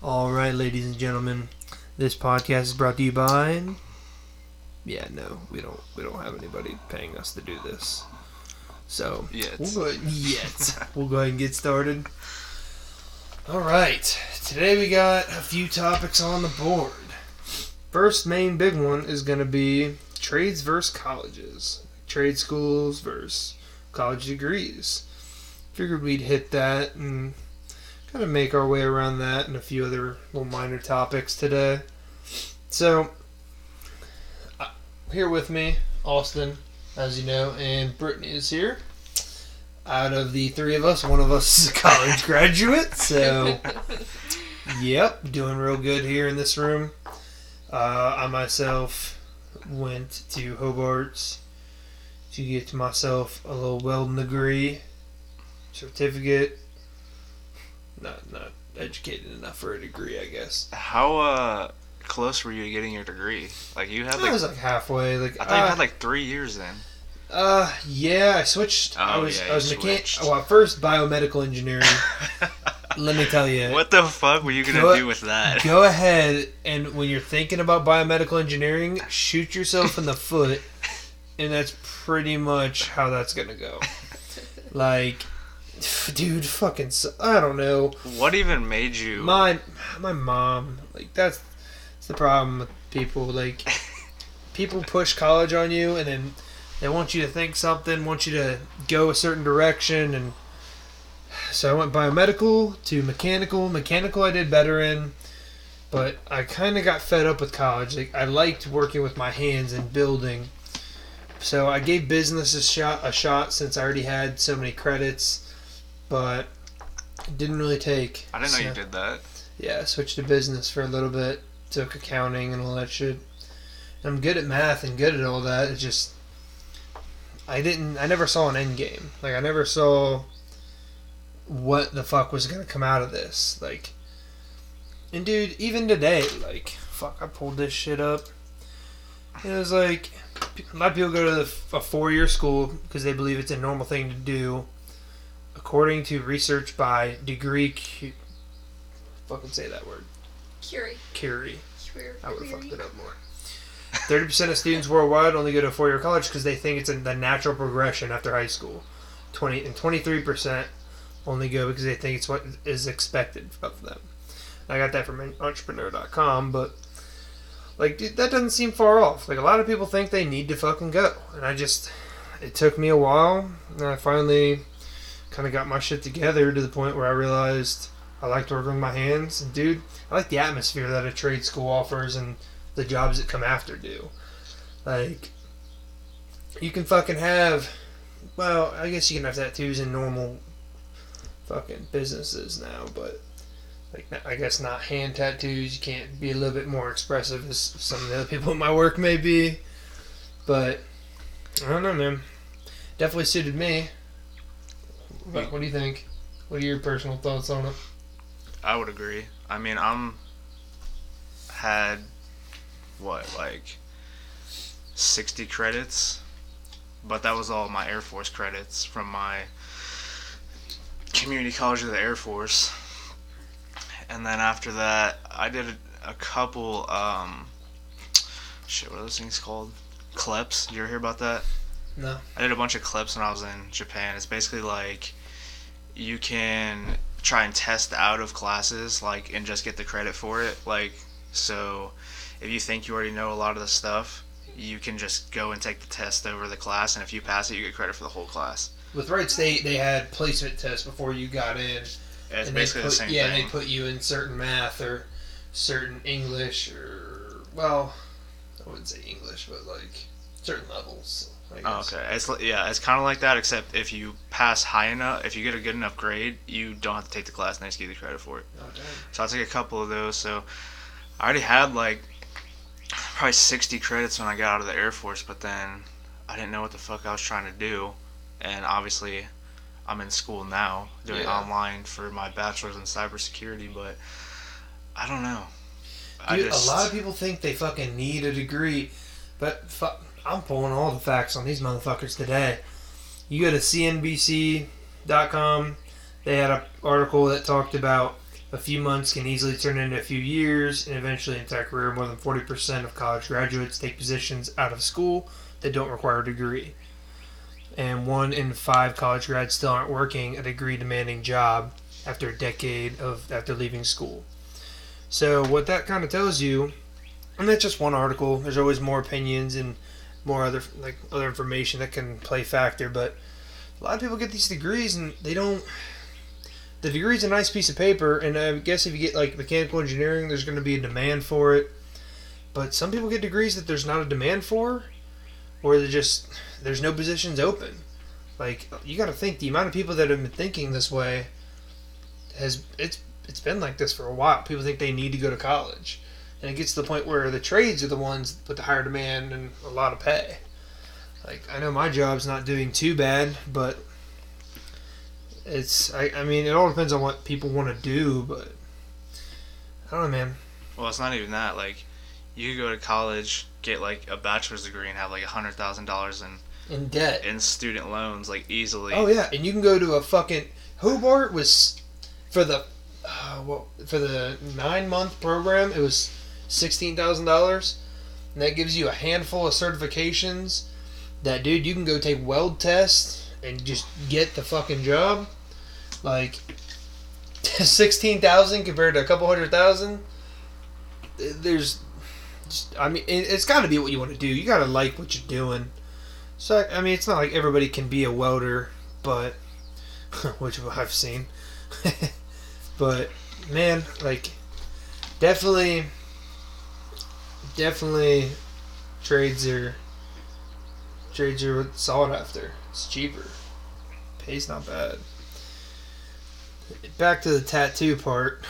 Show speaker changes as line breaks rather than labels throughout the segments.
All right, ladies and gentlemen, this podcast is brought to you by. Yeah, no, we don't have anybody paying us to do this. So we'll go ahead and get started. All right, today we got a few topics on the board. First main big one is going to be trades versus colleges, trade schools versus college degrees. Figured we'd hit that and kind of make our way around that and a few other little minor topics today. So, here with me, Austin, as you know, and Brittany is here. Out of the three of us, one of us is a college graduate, so yep, doing real good here in this room. I myself went to Hobart's to get myself a little welding degree, certificate. Not educated enough for a degree, I guess.
How close were you to getting your degree? Like you had
I was like halfway. Like
I thought you had like 3 years then.
Yeah, I switched.
Oh,
I was
switched.
Well, first biomedical engineering. Let me tell you.
What the fuck were you gonna do with that?
Go ahead, and when you're thinking about biomedical engineering, shoot yourself in the foot, and that's pretty much how that's gonna go. Like, dude, fucking, I don't know.
What even made you?
My mom. Like, that's the problem with people. Like, people push college on you, and then they want you to think something, want you to go a certain direction, and so I went biomedical to mechanical. Mechanical I did better in, but I kind of got fed up with college. Like, I liked working with my hands and building, so I gave business a shot since I already had so many credits, but it didn't really take.
I didn't know you did that.
Yeah, I switched to business for a little bit, took accounting and all that shit. And I'm good at math and good at all that. It's just I never saw an end game. Like, I never saw what the fuck was going to come out of this. Like, and dude, even today, like, fuck, I pulled this shit up. It was like, a lot of people go to a 4-year school because they believe it's a normal thing to do. According to research by fucking say that word. Curie. I would have fucked it up more. 30% of students worldwide only go to a 4-year college because they think it's the natural progression after high school. 23% only go because they think it's what is expected of them. I got that from entrepreneur.com, but like, dude, that doesn't seem far off. Like, a lot of people think they need to fucking go, and it took me a while, and I finally kind of got my shit together to the point where I realized I liked working with my hands, and dude, I like the atmosphere that a trade school offers and the jobs that come after do. Like, you can fucking have, well, I guess you can have tattoos in normal fucking businesses now, but like, I guess not hand tattoos. You can't be a little bit more expressive as some of the other people at my work may be, but I don't know, man. Definitely suited me. What do you think? What are your personal thoughts on it?
I would agree. I mean, had like 60 credits, but that was all my Air Force credits from my community college of the Air Force. And then after that, I did a couple, what are those things called? CLEPs. Did you ever hear about that?
No.
I did a bunch of CLEPs when I was in Japan. It's basically like you can try and test out of classes, like, and just get the credit for it. Like, so if you think you already know a lot of the stuff, you can just go and take the test over the class, and if you pass it, you get credit for the whole class.
With Wright State, they had placement tests before you got in.
Yeah, it's basically the same thing.
Yeah, they put you in certain math or certain English, or, well, I wouldn't say English, but like certain levels, I guess.
Oh, okay. It's kind of like that, except if you pass high enough, if you get a good enough grade, you don't have to take the class and they just give you the credit for it.
Oh, damn.
So I took a couple of those. So I already had like probably 60 credits when I got out of the Air Force, but then I didn't know what the fuck I was trying to do, and obviously I'm in school now doing online for my bachelor's in cybersecurity, but I don't know.
Dude, a lot of people think they fucking need a degree, but I'm pulling all the facts on these motherfuckers today. You go to CNBC.com, they had an article that talked about A few months can easily turn into a few years, and eventually an entire career. More than 40% of college graduates take positions out of school that don't require a degree. And 1 in 5 college grads still aren't working a degree-demanding job after a decade after leaving school. So what that kind of tells you, and that's just one article. There's always more opinions and more other information that can play factor, but a lot of people get these degrees and they don't. The degree's a nice piece of paper, and I guess if you get like mechanical engineering, there's going to be a demand for it. But some people get degrees that there's not a demand for, or there's no positions open. Like, you got to think the amount of people that have been thinking this way it's been like this for a while. People think they need to go to college, and it gets to the point where the trades are the ones with the higher demand and a lot of pay. Like, I know my job's not doing too bad, but I mean, it all depends on what people want to do, but I don't know, man.
Well, it's not even that. Like, you could go to college, get like a bachelor's degree, and have like $100,000
in debt,
in student loans, like easily.
Oh yeah, and you can go to a fucking Hobart was for the 9-month program. It was $16,000, and that gives you a handful of certifications. That dude, you can go take weld tests and just get the fucking job. Like, 16,000 compared to a couple $100,000. It's got to be what you want to do. You got to like what you're doing. So, I mean, it's not like everybody can be a welder, but which I've seen. But man, like, definitely, trades are sought after. It's cheaper. Pay's not bad. Back to the tattoo part.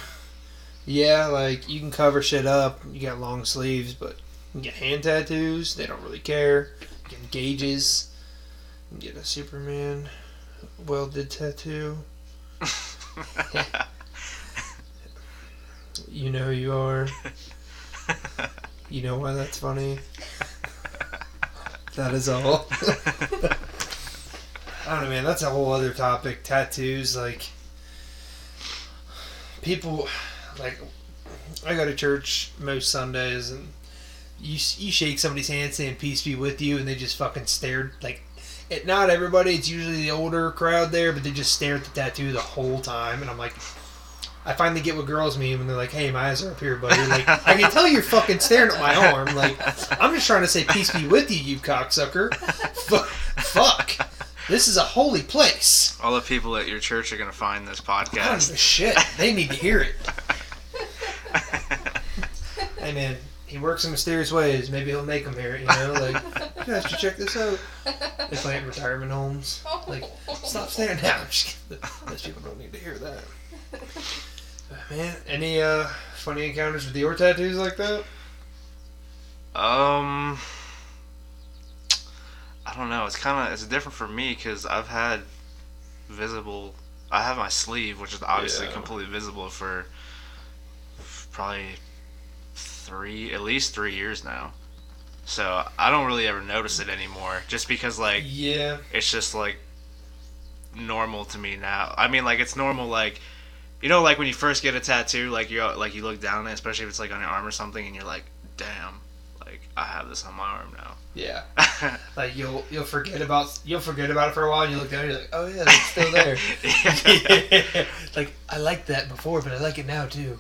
Yeah, like, you can cover shit up. You got long sleeves, but you can get hand tattoos. They don't really care. You get gauges. You can get a Superman welded tattoo. You know who you are. You know why that's funny. That is all. I don't know, man. That's a whole other topic. Tattoos, like, people, like, I go to church most Sundays, and you shake somebody's hand saying peace be with you, and they just fucking stare. Like, not everybody, it's usually the older crowd there, but they just stare at the tattoo the whole time, and I'm like, I finally get what girls mean when they're like, hey, my eyes are up here, buddy. Like, I can tell you're fucking staring at my arm. Like, I'm just trying to say peace be with you, you cocksucker. Fuck. This is a holy place.
All the people at your church are going to find this podcast.
I don't give a shit. They need to hear it. Hey, man, he works in mysterious ways. Maybe he'll make them hear it, you know? Like, you guys should check this out. They play it in retirement homes. Like, stop staring down. Those people don't need to hear that. Man, any funny encounters with your tattoos like that?
I don't know. It's different for me because I have my sleeve, which is obviously completely visible for probably at least 3 years now. So I don't really ever notice it anymore, just because like it's just like normal to me now. I mean, like, it's normal, like, you know, like when you first get a tattoo, like you look down at it, especially if it's like on your arm or something, and you're like, damn, like, I have this on my arm now.
Yeah. Like, you'll forget about it for a while, and you look down and you're like, oh yeah, it's still there. Yeah. Like, I liked that before, but I like it now too.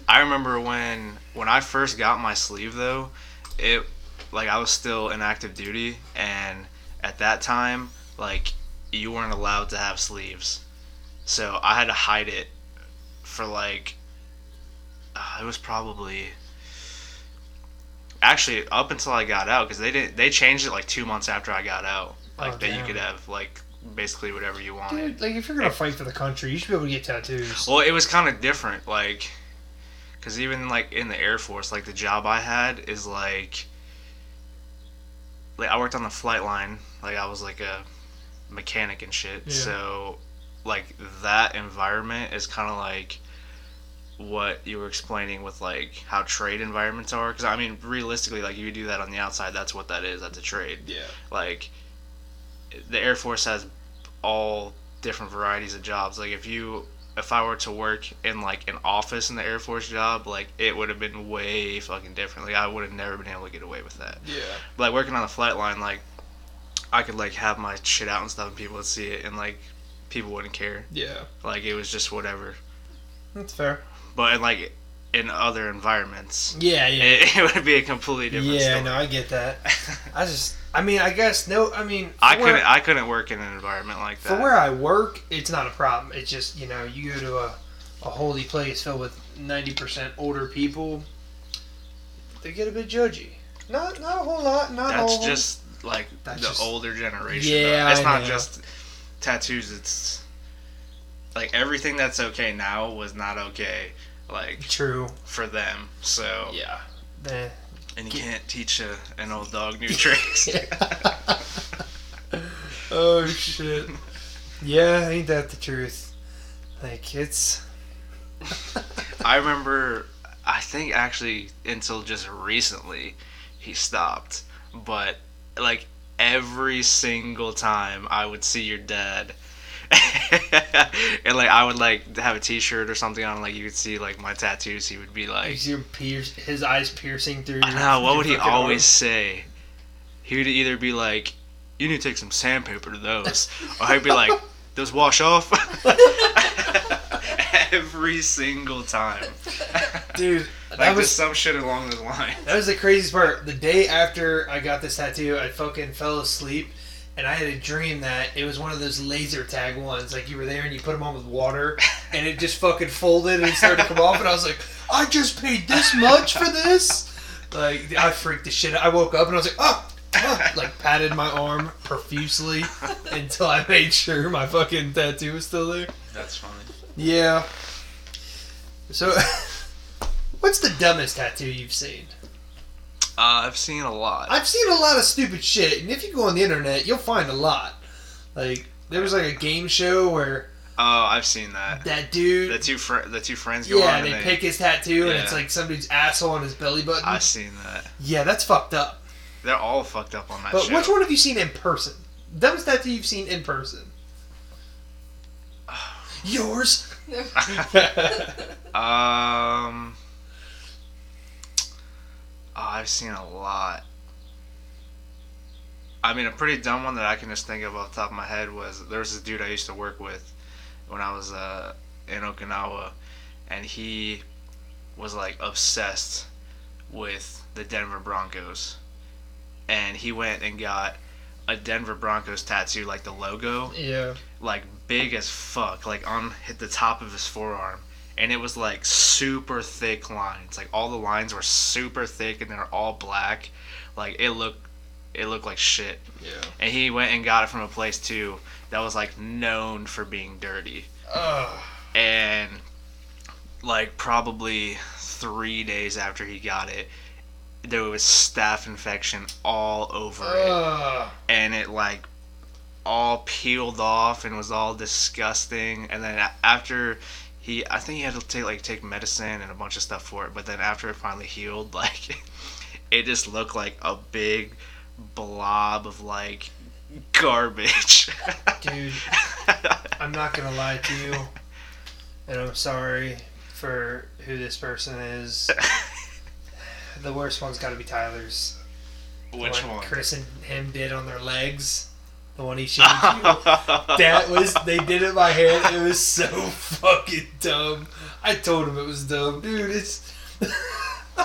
I remember when I first got my sleeve though, I was still in active duty, and at that time, like, you weren't allowed to have sleeves. So I had to hide it for like, it was probably, actually, up until I got out, because they changed it like 2 months after I got out, like, that you could have like basically whatever you wanted.
Dude, like, if you're gonna fight for the country, you should be able to get tattoos.
Well, it was kind of different, like, because even like in the Air Force, like, the job I had is like I worked on the flight line, like, I was like a mechanic and shit. Yeah. So like, that environment is kind of like what you were explaining with like how trade environments are, because I mean, realistically, like, if you do that on the outside, that's what that is. That's a trade. Yeah. Like, the Air Force has all different varieties of jobs. Like, if you if I were to work in like an office in the Air Force job, like it would have been way fucking different. Like I would have never been able to get away with that.
Yeah.
But, like working on a flight line, like I could like have my shit out and stuff, and people would see it, and like people wouldn't care.
Yeah.
Like it was just whatever.
That's fair.
But like in other environments,
yeah,
it would be a completely different story.
Yeah, no, I get that. I guess no. I mean,
I couldn't work in an environment like that.
For where I work, it's not a problem. It's just, you know, you go to a holy place filled with 90% older people, they get a bit judgy. Not a whole lot.
That's just like older generation.
Yeah,
though. It's not just tattoos. It's like everything that's okay now was not okay. Like
true
for them. So
yeah.
And you can't teach an old dog new tricks.
Oh shit. Yeah, ain't that the truth? Like it's.
I remember. I think actually until just recently, he stopped. But like every single time I would see your dad. And like I would like have a T-shirt or something on, like you could see like my tattoos. He would be like,
his eyes piercing through.
I know. What would he always say? He would either be like, "You need to take some sandpaper to those," or he'd be like, "Those wash off." Every single time,
dude.
Like just some shit along those lines.
That was the craziest part. The day after I got this tattoo, I fucking fell asleep. And I had a dream that it was one of those laser tag ones. Like you were there and you put them on with water and it just fucking folded and started to come off. And I was like, I just paid this much for this? Like, I freaked the shit out. I woke up and I was like, oh! Like patted my arm profusely until I made sure my fucking tattoo was still there.
That's funny.
Yeah. So, what's the dumbest tattoo you've seen?
I've seen a lot.
I've seen a lot of stupid shit, and if you go on the internet, you'll find a lot. Like, there was like a game show where...
Oh, I've seen that.
That dude...
The two friends go on
and they pick his tattoo, and it's like some dude's asshole on his belly button.
I've seen that.
Yeah, that's fucked up.
They're all fucked up on that show.
But which one have you seen in person? Dumbest tattoo you've seen in person? Yours?
I've seen a lot. I mean, a pretty dumb one that I can just think of off the top of my head was there was this dude I used to work with when I was in Okinawa, and he was like obsessed with the Denver Broncos, and he went and got a Denver Broncos tattoo, like the logo, like big as fuck, like on the top of his forearm. And it was like super thick lines. Like all the lines were super thick and they're all black. Like it looked like shit.
Yeah.
And he went and got it from a place too that was like known for being dirty. And like probably 3 days after he got it, there was staph infection all over it. And it like all peeled off and was all disgusting. And then after I think he had to take medicine and a bunch of stuff for it, but then after it finally healed, like it just looked like a big blob of like garbage.
Dude, I'm not gonna lie to you, and I'm sorry for who this person is. The worst one's got to be Tyler's.
Which one?
Chris and him did on their legs. The one he showed you. They did it by hand. It was so fucking dumb. I told him it was dumb. Dude, it's...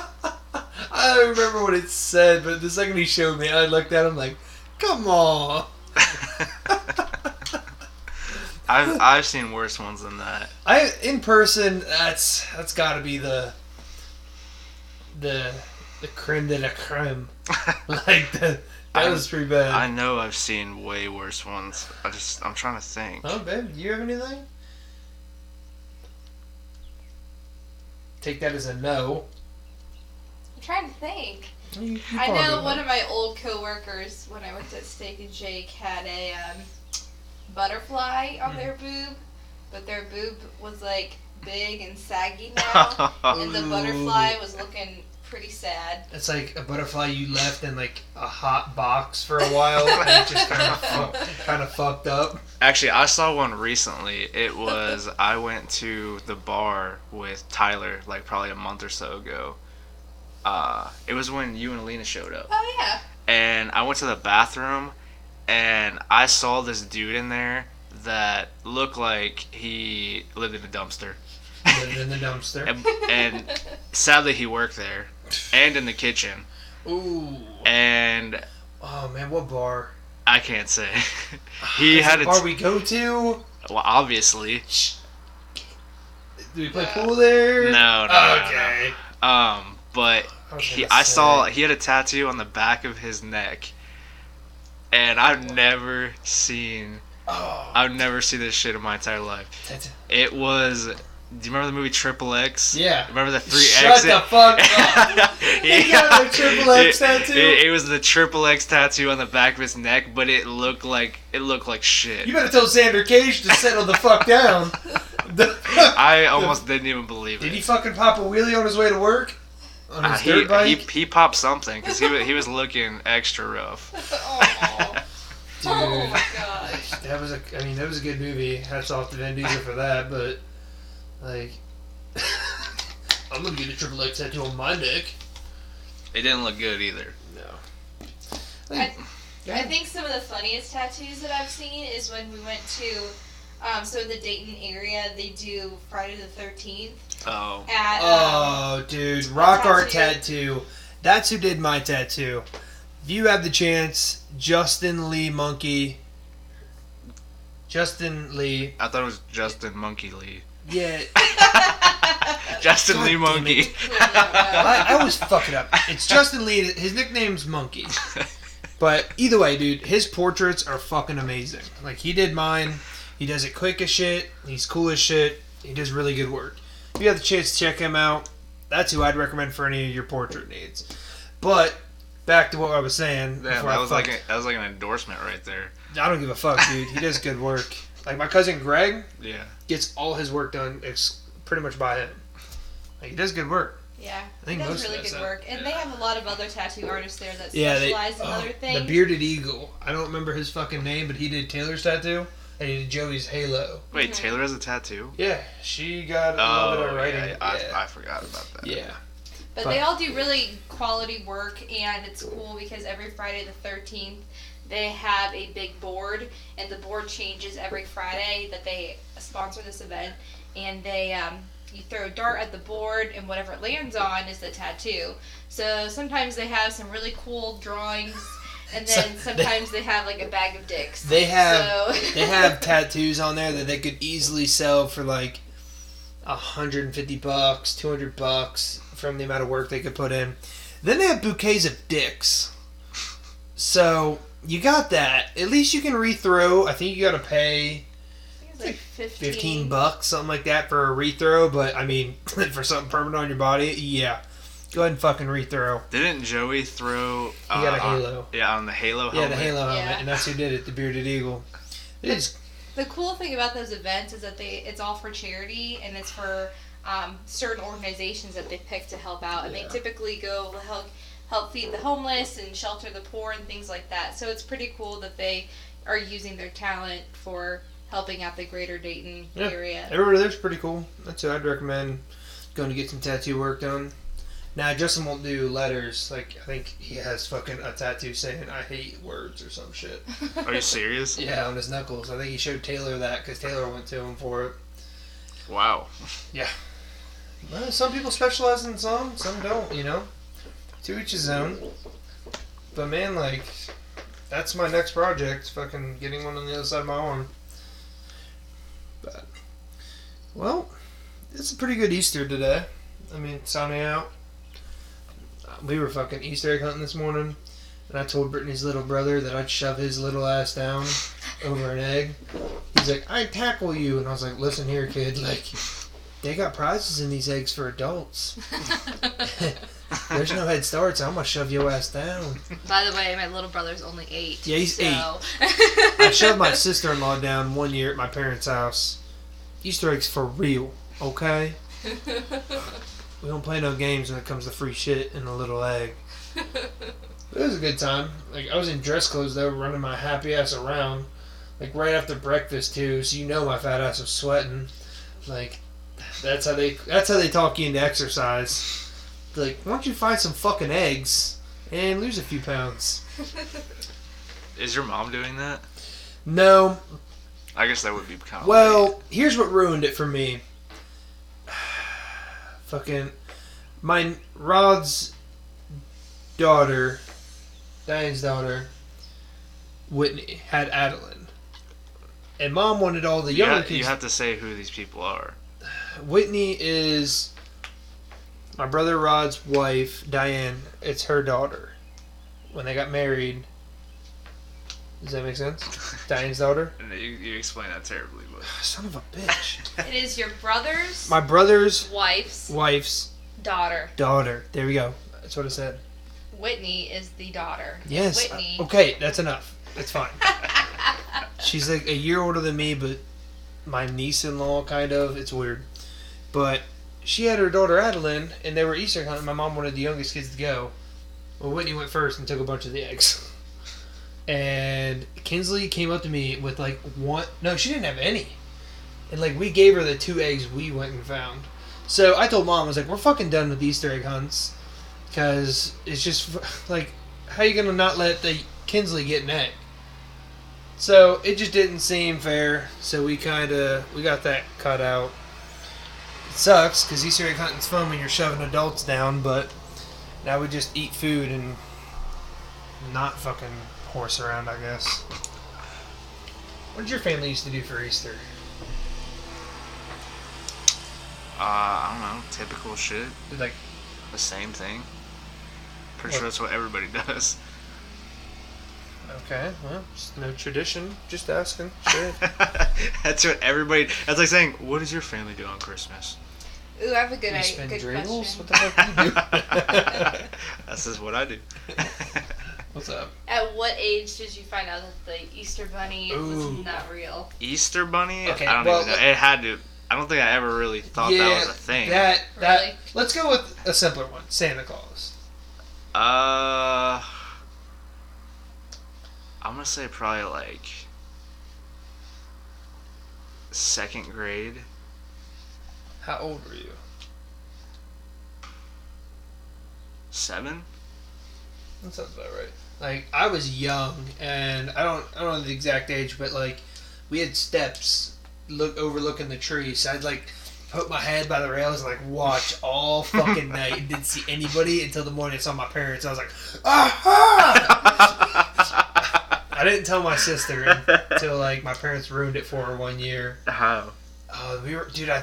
I don't remember what it said, but the second he showed me, I looked at him like, come on.
I've seen worse ones than that.
In person, that's got to be the creme de la creme. Like that was pretty bad.
I know I've seen way worse ones. I'm trying to think.
Oh, babe, do you have anything? Take that as a no.
I'm trying to think.
You
I know one of my old coworkers, when I worked at Steak and Shake, had a butterfly on their boob, but their boob was like big and saggy now, and the butterfly was looking pretty sad.
It's like a butterfly you left in like a hot box for a while and it just kind of fucked up.
Actually, I saw one recently. I went to the bar with Tyler like probably a month or so ago. It was when you and Alina showed up.
Oh yeah.
And I went to the bathroom and I saw this dude in there that looked like he lived in a dumpster.
Lived in the dumpster.
And sadly he worked there and in the kitchen.
Ooh.
And
oh man, what bar?
I can't say. He had a
bar we go to.
Well, obviously.
Do we play pool there?
No.
Okay.
No. But I saw he had a tattoo on the back of his neck, and I've never seen this shit in my entire life. It was. Do you remember the movie Triple X?
Yeah.
Remember the 3X?
Shut the fuck up. He got a Triple X tattoo.
It was the Triple X tattoo on the back of his neck, but it looked like shit.
You better tell Xander Cage to settle the fuck down.
I almost didn't even believe it.
Did he fucking pop a wheelie on his way to work? On his dirt bike?
He popped something because he was looking extra rough.
Dude,
oh my gosh.
That was a good movie. Hats off to Vin Diesel for that, but like I'm gonna get a Triple X tattoo on my neck.
It didn't look good either.
No.
I think some of the funniest tattoos that I've seen is when we went to so in the Dayton area they do Friday the 13th.
Oh.
At,
dude, rock art tattoo. That's who did my tattoo. If you have the chance, Justin Lee Monkey. Justin Lee.
I thought it was Justin Monkey Lee.
Yeah.
Justin Lee Monkey.
I always fuck it up. It's Justin Lee. His nickname's Monkey. But either way, dude, his portraits are fucking amazing. Like, he did mine. He does it quick as shit. He's cool as shit. He does really good work. If you have the chance to check him out, that's who I'd recommend for any of your portrait needs. But back to what I was saying.
Damn, that was like an endorsement right there.
I don't give a fuck, dude. He does good work. Like my cousin Greg, gets all his work done pretty much by him. Like, he does good work.
Yeah,
I think
he does
most
really
of that
good
stuff.
work, and they have a lot of other tattoo artists there that specialize in other things.
The Bearded Eagle. I don't remember his fucking name, but he did Taylor's tattoo. And he did Joey's halo.
Wait, Taylor has a tattoo?
Yeah, she got a little bit of writing.
Yeah, I forgot about that.
Yeah.
But they all do really quality work, and it's cool because every Friday the 13th, they have a big board, and the board changes every Friday that they sponsor this event, and they you throw a dart at the board, and whatever it lands on is the tattoo. So sometimes they have some really cool drawings. And then sometimes they have like a bag of dicks.
They have tattoos on there that they could easily sell for like $150, $200 from the amount of work they could put in. Then they have bouquets of dicks. So you got that. At least you can rethrow. I think you got to pay.
I think it's like
$15, something like that for a rethrow. But I mean, for something permanent on your body, yeah. Go ahead and fucking rethrow.
Didn't Joey throw...
He got a halo.
on the halo helmet.
Yeah, the halo helmet, and that's who did it, the Bearded Eagle.
The cool thing about those events is that it's all for charity, and it's for certain organizations that they pick to help out, and they typically go help feed the homeless and shelter the poor and things like that. So it's pretty cool that they are using their talent for helping out the greater Dayton area.
Everybody there's pretty cool. That's who I'd recommend going to get some tattoo work done. Now, Justin won't do letters. Like, I think he has fucking a tattoo saying, I hate words or some shit.
Are you serious?
Yeah, on his knuckles. I think he showed Taylor that because Taylor went to him for it.
Wow.
Yeah. Well, some people specialize in some don't, you know? To each his own. But man, like, that's my next project. Fucking getting one on the other side of my arm. But, well, it's a pretty good Easter today. I mean, sunny out. We were fucking Easter egg hunting this morning, and I told Brittany's little brother that I'd shove his little ass down over an egg. He's like, I'd tackle you. And I was like, listen here, kid. Like, they got prizes in these eggs for adults. There's no head start, so I'm going to shove your ass down.
By the way, my little brother's only 8.
Yeah, he's 8. I shoved my sister-in-law down one year at my parents' house. Easter eggs for real, okay? We don't play no games when it comes to free shit and a little egg. It was a good time. Like, I was in dress clothes, though, running my happy ass around. Like, right after breakfast, too, so you know my fat ass was sweating. Like, that's how they talk you into exercise. They're like, why don't you find some fucking eggs and lose a few pounds?
Is your mom doing that?
No.
I guess that would be kind of
Well, here's what ruined it for me. Fucking... Rod's daughter, Diane's daughter, Whitney, had Adeline. And Mom wanted all the younger kids...
You have to say who these people are.
Whitney is my brother Rod's wife, Diane. It's her daughter. When they got married... Does that make sense? Diane's daughter?
You explain that terribly, but...
Son of a bitch.
It is your brother's...
My brother's...
Wife's... Daughter.
There we go. That's what I said.
Whitney is the daughter.
Yes.
Whitney.
Okay, that's enough. It's fine. She's like a year older than me, but my niece-in-law, kind of. It's weird. But she had her daughter Adeline, and they were Easter hunting. My mom wanted the youngest kids to go. Well, Whitney went first and took a bunch of the eggs. And Kinsley came up to me with like one... No, she didn't have any. And like we gave her the 2 eggs we went and found. So I told Mom, I was like, we're fucking done with Easter egg hunts. Because it's just like, how you going to not let the Kinsley get an egg? So it just didn't seem fair. So we got that cut out. It sucks because Easter egg hunting's fun when you're shoving adults down. But now we just eat food and not fucking horse around, I guess. What did your family used to do for Easter?
I don't know. Typical shit.
Like
the same thing. Pretty sure that's what everybody does.
Okay, well, it's no tradition. Just asking. Shit.
That's what everybody... That's like saying, what does your family do on Christmas?
Ooh, I have a good
spend dreidels?
question.
What the fuck do you do?
That's just what I do.
What's up?
At what age did you find out that the Easter Bunny was not real?
Easter Bunny?
Okay,
I don't even know. It had to... I don't think I ever really thought that was a thing.
Really?
Let's go with a simpler one. Santa Claus.
I'm gonna say probably like 2nd grade.
How old were you?
7?
That sounds about right. Like I was young, and I don't know the exact age, but like we had steps overlooking the tree, so I'd like put my head by the rails and like watch all fucking night and didn't see anybody until the morning I saw my parents. I was like, aha! I didn't tell my sister until like my parents ruined it for her one year.
How?
I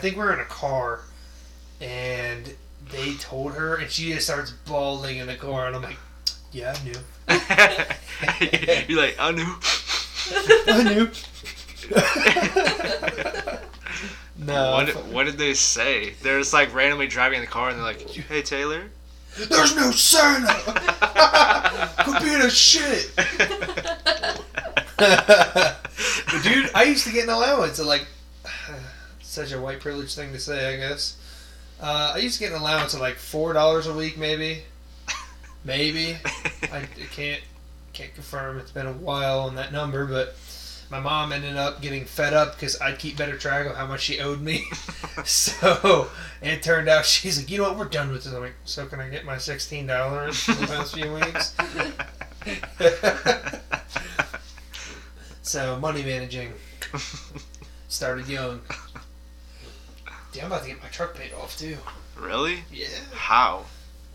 think we were in a car and they told her and she just starts bawling in the car and I'm like, yeah, I knew.
You're like, I knew.
I knew. No.
What did they say? They're just like randomly driving in the car and they're like, hey Taylor?
There's no Santa! Quit being a shit! But dude, I used to get an allowance of like, such a white privilege thing to say, I guess. I used to get an allowance of like $4 a week, maybe. I can't confirm. It's been a while on that number, but my mom ended up getting fed up because I'd keep better track of how much she owed me. So it turned out she's like, you know what, we're done with this. I'm like, so can I get my $16 for the past few weeks? So money managing started young. Dude, I'm about to get my truck paid off too.
Really?
Yeah.
How?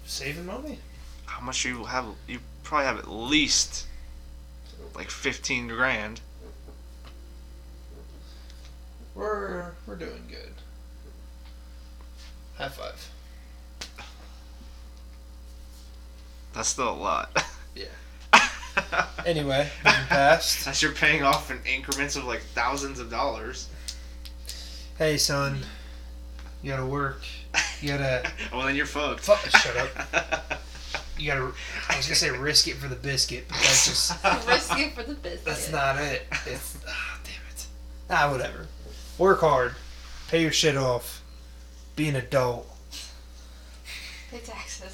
Saving money.
How much you have? You probably have at least like 15 grand.
We're doing good. High five.
That's still a lot.
Yeah. Anyway, moving past.
That's you're paying off in increments of like thousands of dollars.
Hey son, you gotta work. You gotta.
Well, then you're fucked.
Shut up. You gotta. I was gonna say risk it for the biscuit, but that's just.
Risk it for the biscuit.
That's not it. It's. Damn it. Whatever. Work hard. Pay your shit off. Be an adult.
Pay taxes.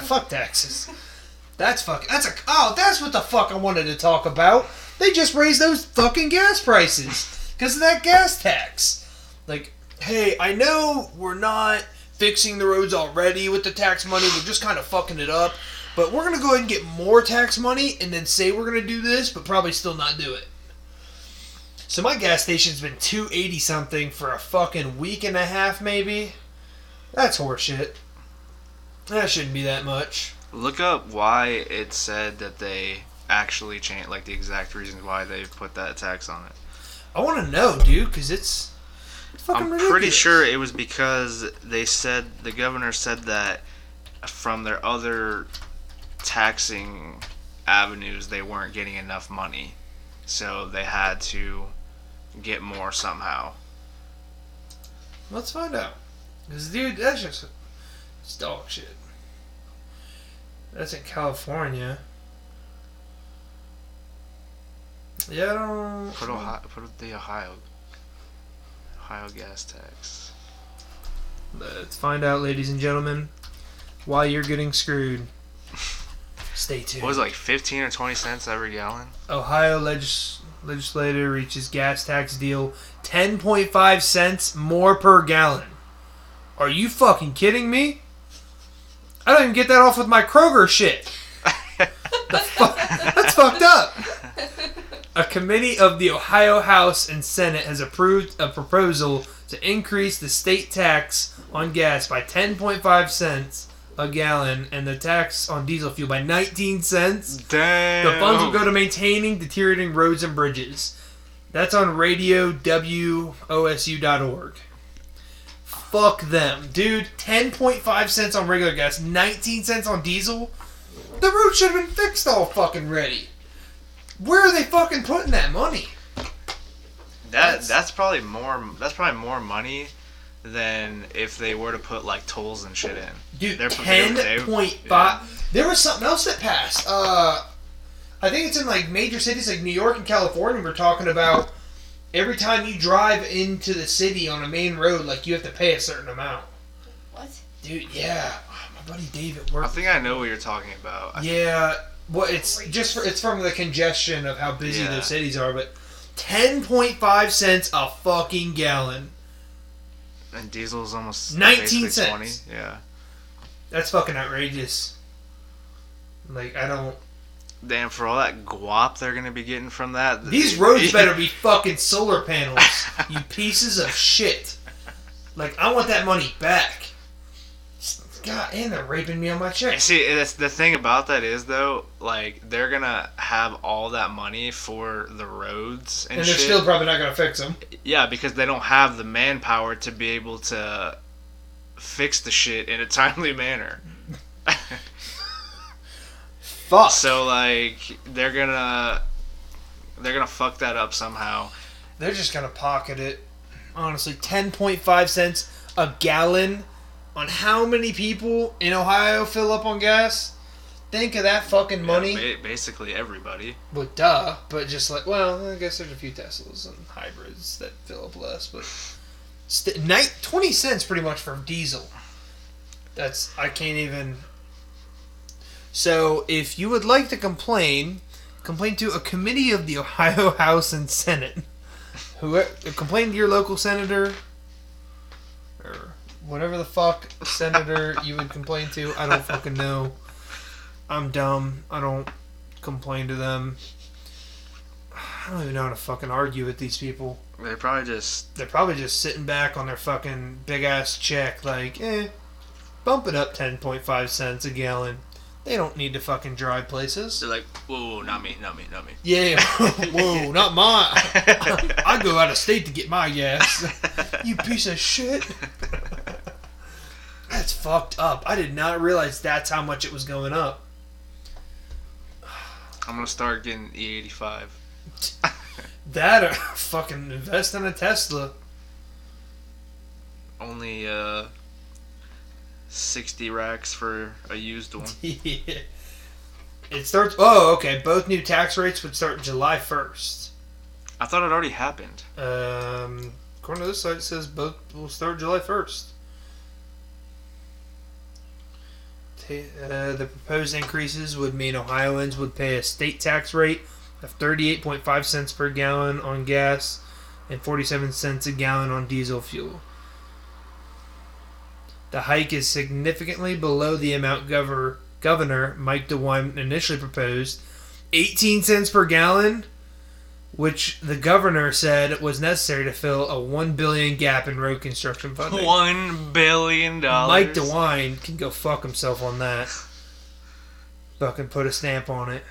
Fuck taxes. That's what the fuck I wanted to talk about. They just raised those fucking gas prices because of that gas tax. Like, hey, I know we're not fixing the roads already with the tax money. We're just kind of fucking it up. But we're going to go ahead and get more tax money and then say we're going to do this, but probably still not do it. So my gas station's been $2.80 something for a fucking week and a half, maybe. That's horseshit. That shouldn't be that much.
Look up why it said that they actually changed, like the exact reasons why they put that tax on it.
I want to know, dude, because it's fucking ridiculous.
Pretty sure it was because the governor said that from their other taxing avenues, they weren't getting enough money. So they had to get more somehow.
Let's find out. Because, dude, that's just dog shit. That's in California. Yeah, I don't...
Put the Ohio gas tax.
Let's find out, ladies and gentlemen, why you're getting screwed. Stay tuned.
What was it, like 15 or 20 cents every gallon?
Ohio legislator reaches gas tax deal 10.5 cents more per gallon. Are you fucking kidding me? I don't even get that off with my Kroger shit. That's fucked up. A committee of the Ohio House and Senate has approved a proposal to increase the state tax on gas by 10.5 cents a gallon and the tax on diesel fuel by 19 cents.
Damn.
The funds will go to maintaining deteriorating roads and bridges. That's on radiowosu.org. Fuck them. Dude, 10.5 cents on regular gas, 19 cents on diesel? The road should have been fixed all fucking ready. Where are they fucking putting that money?
That's probably more money than if they were to put like tolls and shit in.
Dude, 10.5. Yeah. There was something else that passed. I think it's in like major cities like New York and California. We're talking about every time you drive into the city on a main road, like you have to pay a certain amount.
What?
Dude, yeah. My buddy Dave at work.
I think I know what you're talking about.
Yeah. Well, it's from the congestion of how busy those cities are, but 10.5 cents a fucking gallon.
And diesel's almost
19 cents.
20. Yeah.
That's fucking outrageous. Like, I don't...
Damn, for all that guap they're gonna be getting from that...
These roads better be fucking solar panels, you pieces of shit. Like, I want that money back. God, and they're raping me on my check.
See, that's the thing about that is, though, like, they're gonna have all that money for the roads and
they're
shit.
Still probably not gonna fix them.
Yeah, because they don't have the manpower to be able to fix the shit in a timely manner.
Fuck.
So, like, they're gonna fuck that up somehow.
They're just gonna pocket it. Honestly, 10.5 cents a gallon on how many people in Ohio fill up on gas? Think of that fucking money.
Yeah, basically everybody.
Well, duh. But just like, well, I guess there's a few Teslas and hybrids that fill up less, but 20 cents pretty much for diesel. I can't even. So, if you would like to complain to a committee of the Ohio House and Senate. Complain to your local senator, or whatever the fuck senator you would complain to. I don't fucking know. I'm dumb. I don't complain to them. I don't even know how to fucking argue with these people.
They're probably just
sitting back on their fucking big ass check like, bump it up 10.5 cents a gallon. They don't need to fucking drive places.
They're like, whoa, not me.
Yeah, whoa, not mine. I go out of state to get my gas. You piece of shit. That's fucked up. I did not realize that's how much it was going up.
I'm gonna start getting E85.
That or fucking invest in a Tesla.
Only 60 racks for a used one.
Yeah. It starts... Oh, okay. Both new tax rates would start July 1st.
I thought it already happened.
According to this site, it says both will start July 1st. The proposed increases would mean Ohioans would pay a state tax rate of 38.5 cents per gallon on gas and 47 cents a gallon on diesel fuel. The hike is significantly below the amount Governor Mike DeWine initially proposed, 18 cents per gallon, which the governor said was necessary to fill a $1 billion gap in road construction funding.
$1 billion.
Mike DeWine can go fuck himself on that. Fucking put a stamp on it.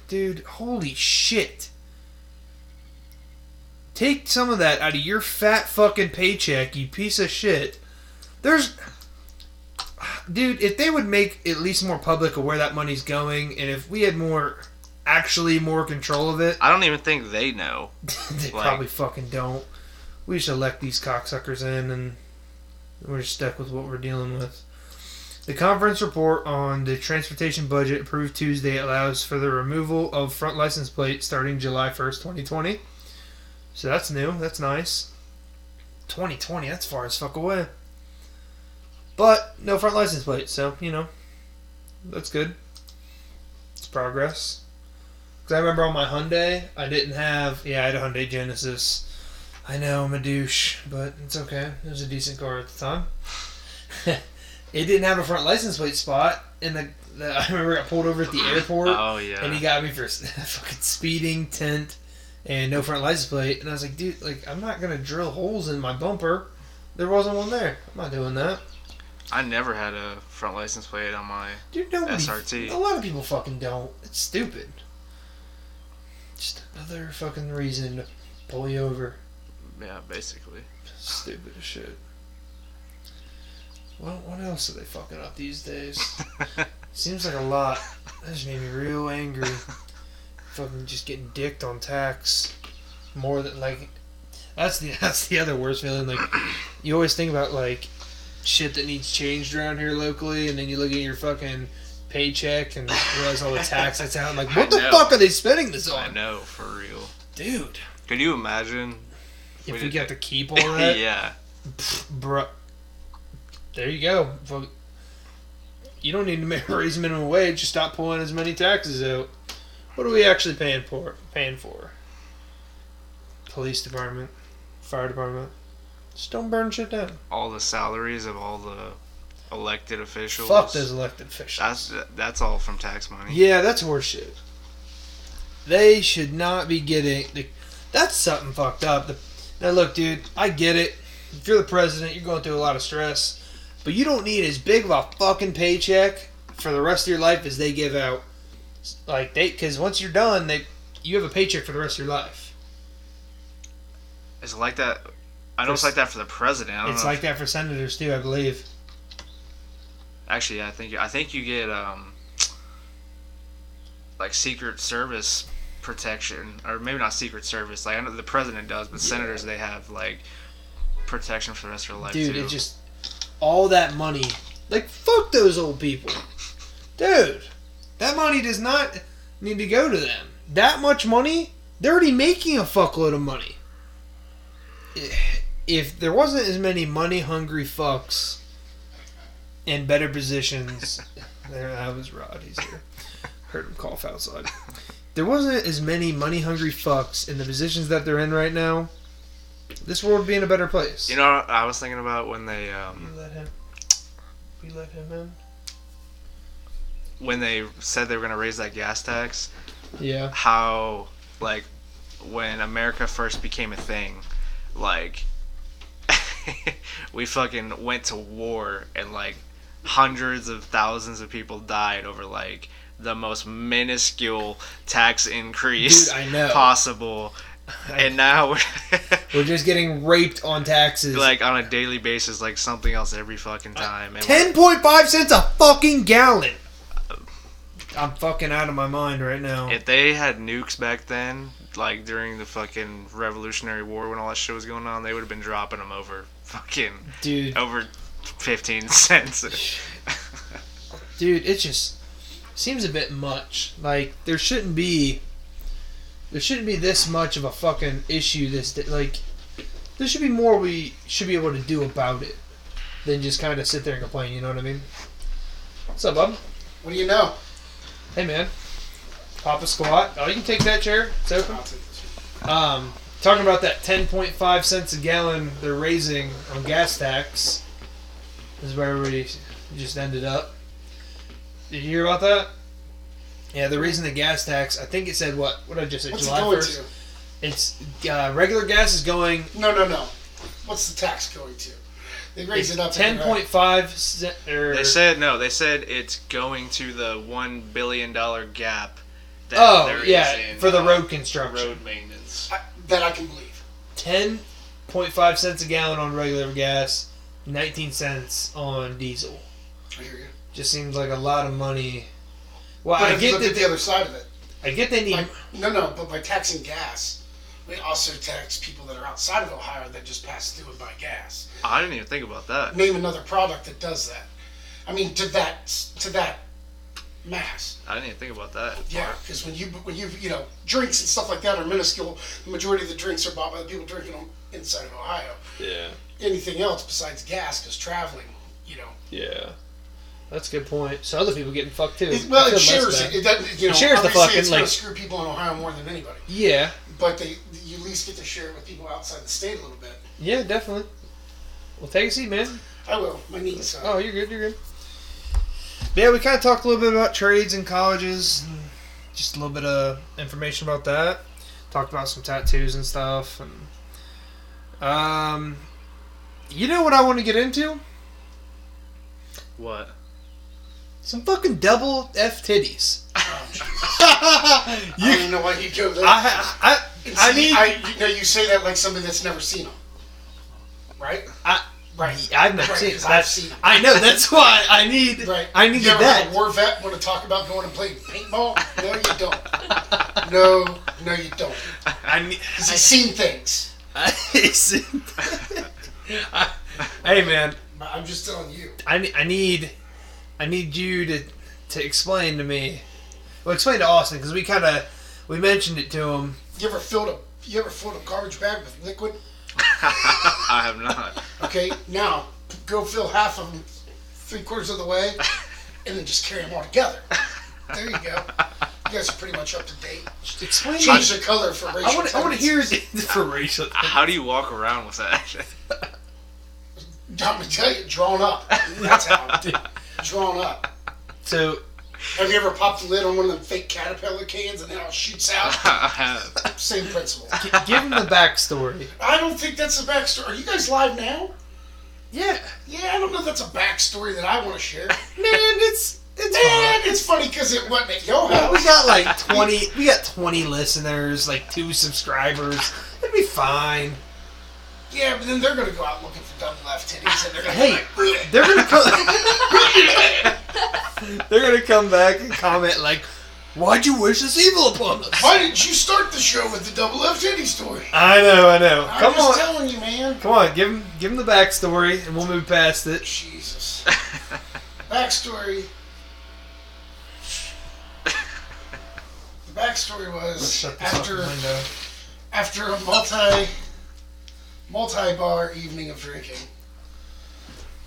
Dude, holy shit. Take some of that out of your fat fucking paycheck, you piece of shit. Dude, if they would make at least more public of where that money's going, and if we had more control of it.
I don't even think they know.
They probably fucking don't. We just elect these cocksuckers in, and we're stuck with what we're dealing with. The conference report on the transportation budget approved Tuesday allows for the removal of front license plates starting July 1st, 2020. So that's new. That's nice. 2020, that's far as fuck away. But no front license plates, so, that's good. It's progress. Because I remember on my Hyundai, I had a Hyundai Genesis. I know, I'm a douche, but it's okay. It was a decent car at the time. It didn't have a front license plate spot, and I remember I got pulled over at the airport.
Oh, yeah.
And he got me for fucking speeding, tint, and no front license plate. And I was like, dude, I'm not going to drill holes in my bumper. There wasn't one there. I'm not doing that.
I never had a front license plate on my SRT.
A lot of people fucking don't. It's stupid. Just another fucking reason to pull you over.
Yeah, basically.
Stupid as shit. Well, what else are they fucking up these days? Seems like a lot. That just made me real angry. Fucking just getting dicked on tax. More than, that's the other worst feeling. You always think about, shit that needs changed around here locally, and then you look at your fucking paycheck and realize all the tax that's out. I'm like, what the fuck are they spending this on?
I know, for real.
Dude.
Could you imagine
if we got to keep all that?
Yeah.
Bruh. There you go. You don't need to raise minimum wage. Just stop pulling as many taxes out. What are we actually paying for? Police department, fire department. Just don't burn shit down.
All the salaries of all the elected officials.
Fuck those elected officials.
That's all from tax money.
Yeah, that's horseshit. They should not be getting... That's something fucked up. Now look, dude, I get it. If you're the president, you're going through a lot of stress. But you don't need as big of a fucking paycheck for the rest of your life as they give out. Because once you're done, you have a paycheck for the rest of your life.
Is it like that? I know it's like that for the president.
It's like that for senators too, I believe.
Actually, yeah, I think you get Secret Service protection, or maybe not Secret Service. I know the president does, but senators, they have protection for the rest of their life too.
Dude, it just all that money. Fuck those old people, dude. That money does not need to go to them. That much money, they're already making a fuckload of money. If there wasn't as many money-hungry fucks in better positions... That was Rod, he's here. Heard him cough outside. There wasn't as many money-hungry fucks in the positions that they're in right now, this world would be in a better place.
You know what I was thinking about when they...
We let him in?
When they said they were going to raise that gas tax.
Yeah.
How, when America first became a thing, we fucking went to war and hundreds of thousands of people died over the most minuscule tax increase possible. And now
we're just getting raped on taxes.
On a daily basis, something else every fucking time.
10.5 cents a fucking gallon. I'm fucking out of my mind right now.
If they had nukes back then, during the fucking Revolutionary War when all that shit was going on, they would have been dropping them over over 15 cents.
Dude, it just seems a bit much. There shouldn't be this much of a fucking issue. There should be more we should be able to do about it than just kind of sit there and complain. You know what I mean? What's up, bub?
What do you know?
Hey, man. Pop a squat. Oh, you can take that chair. It's open.
I'll take this one.
Talking about that 10.5 cents a gallon they're raising on gas tax. This is where everybody just ended up. Did you hear about that? Yeah, they're raising the gas tax. I think it said what? What did I just say?
What's
July
it going
1st?
to?
It's regular gas is going.
No. What's the tax going to? They raise it up.
10.5 cent.
They said no. They said it's going to the $1 billion gap.
Oh
there
yeah,
is in,
for the road construction.
road maintenance.
That I can believe.
10.5 cents a gallon on regular gas, 19 cents on diesel.
I hear you.
Just seems like a lot of money. Well,
But
I
if you
get
look at the
that.
other side of it.
I get they need.
But by taxing gas, we also tax people that are outside of Ohio that just pass through and buy gas.
I didn't even think about that.
Name another product that does that. I mean, to that mass.
I didn't even think about that.
Yeah, because when you drinks and stuff like that are minuscule. The majority of the drinks are bought by the people drinking them inside of Ohio.
Yeah.
Anything else besides gas, because traveling,
Yeah. That's a good point. So other people getting fucked too.
It
I feel
shares
less
it.
bad.
It doesn't.
It shares the
obviously
fucking,
it's going
like-
to screw people in Ohio more than anybody.
Yeah.
But you at least get to share it with people outside the state a little bit.
Yeah, definitely. Well, take a seat, man.
I will. My knees.
Oh, you're good. You're good. Yeah, we kind of talked a little bit about trades and colleges, and just a little bit of information about that. Talked about some tattoos and stuff, and you know what I want to get into?
What?
Some fucking double F titties.
I don't even know why you go there.
I need.
You say that like somebody that's never seen them, right? Right.
I've never
Right,
seen
'cause
it.
I've seen it.
I know. That's why I need.
Right.
I need
you ever
that.
have a war vet want to talk about going and playing paintball? No, you don't. No, you don't.
I need.
Because he's seen things.
Hey, man.
I'm just telling you.
I need you to explain to me. Well, explain to Austin because we mentioned it to him.
You ever filled a garbage bag with liquid?
I have not.
Okay, now go fill half of them 3/4 of the way, and then just carry them all together. There you go. You guys are pretty much up to date.
Just explain.
Change the color for racial.
I want to hear it for racial.
How do you walk around with that?
I'm gonna tell you, drawn up. That's how. Drawn up.
So,
have you ever popped the lid on one of them fake Caterpillar cans and then it all shoots out?
I have.
Same principle.
give him the backstory.
I don't think that's a backstory. Are you guys live now?
Yeah,
Yeah, I don't know if that's a backstory that I want to share.
man, it's
Man,
fine.
it's funny because it wasn't at your house.
We got like 20. We got 20 listeners, like 2 subscribers. It'd be fine.
Yeah, but then they're going to go out looking for double F titties and they're going to
Hey,
be like,
they're gonna come. They're gonna come back and comment like, "Why'd you wish this evil upon us?"
why didn't you start the show with the double F titty story?
I know.
I'm
Come
just
on,
telling you, man.
come on. Give him the backstory, and we'll move past it.
Jesus. Backstory. The backstory was
Shut this fucking window.
after a multi-bar evening of drinking,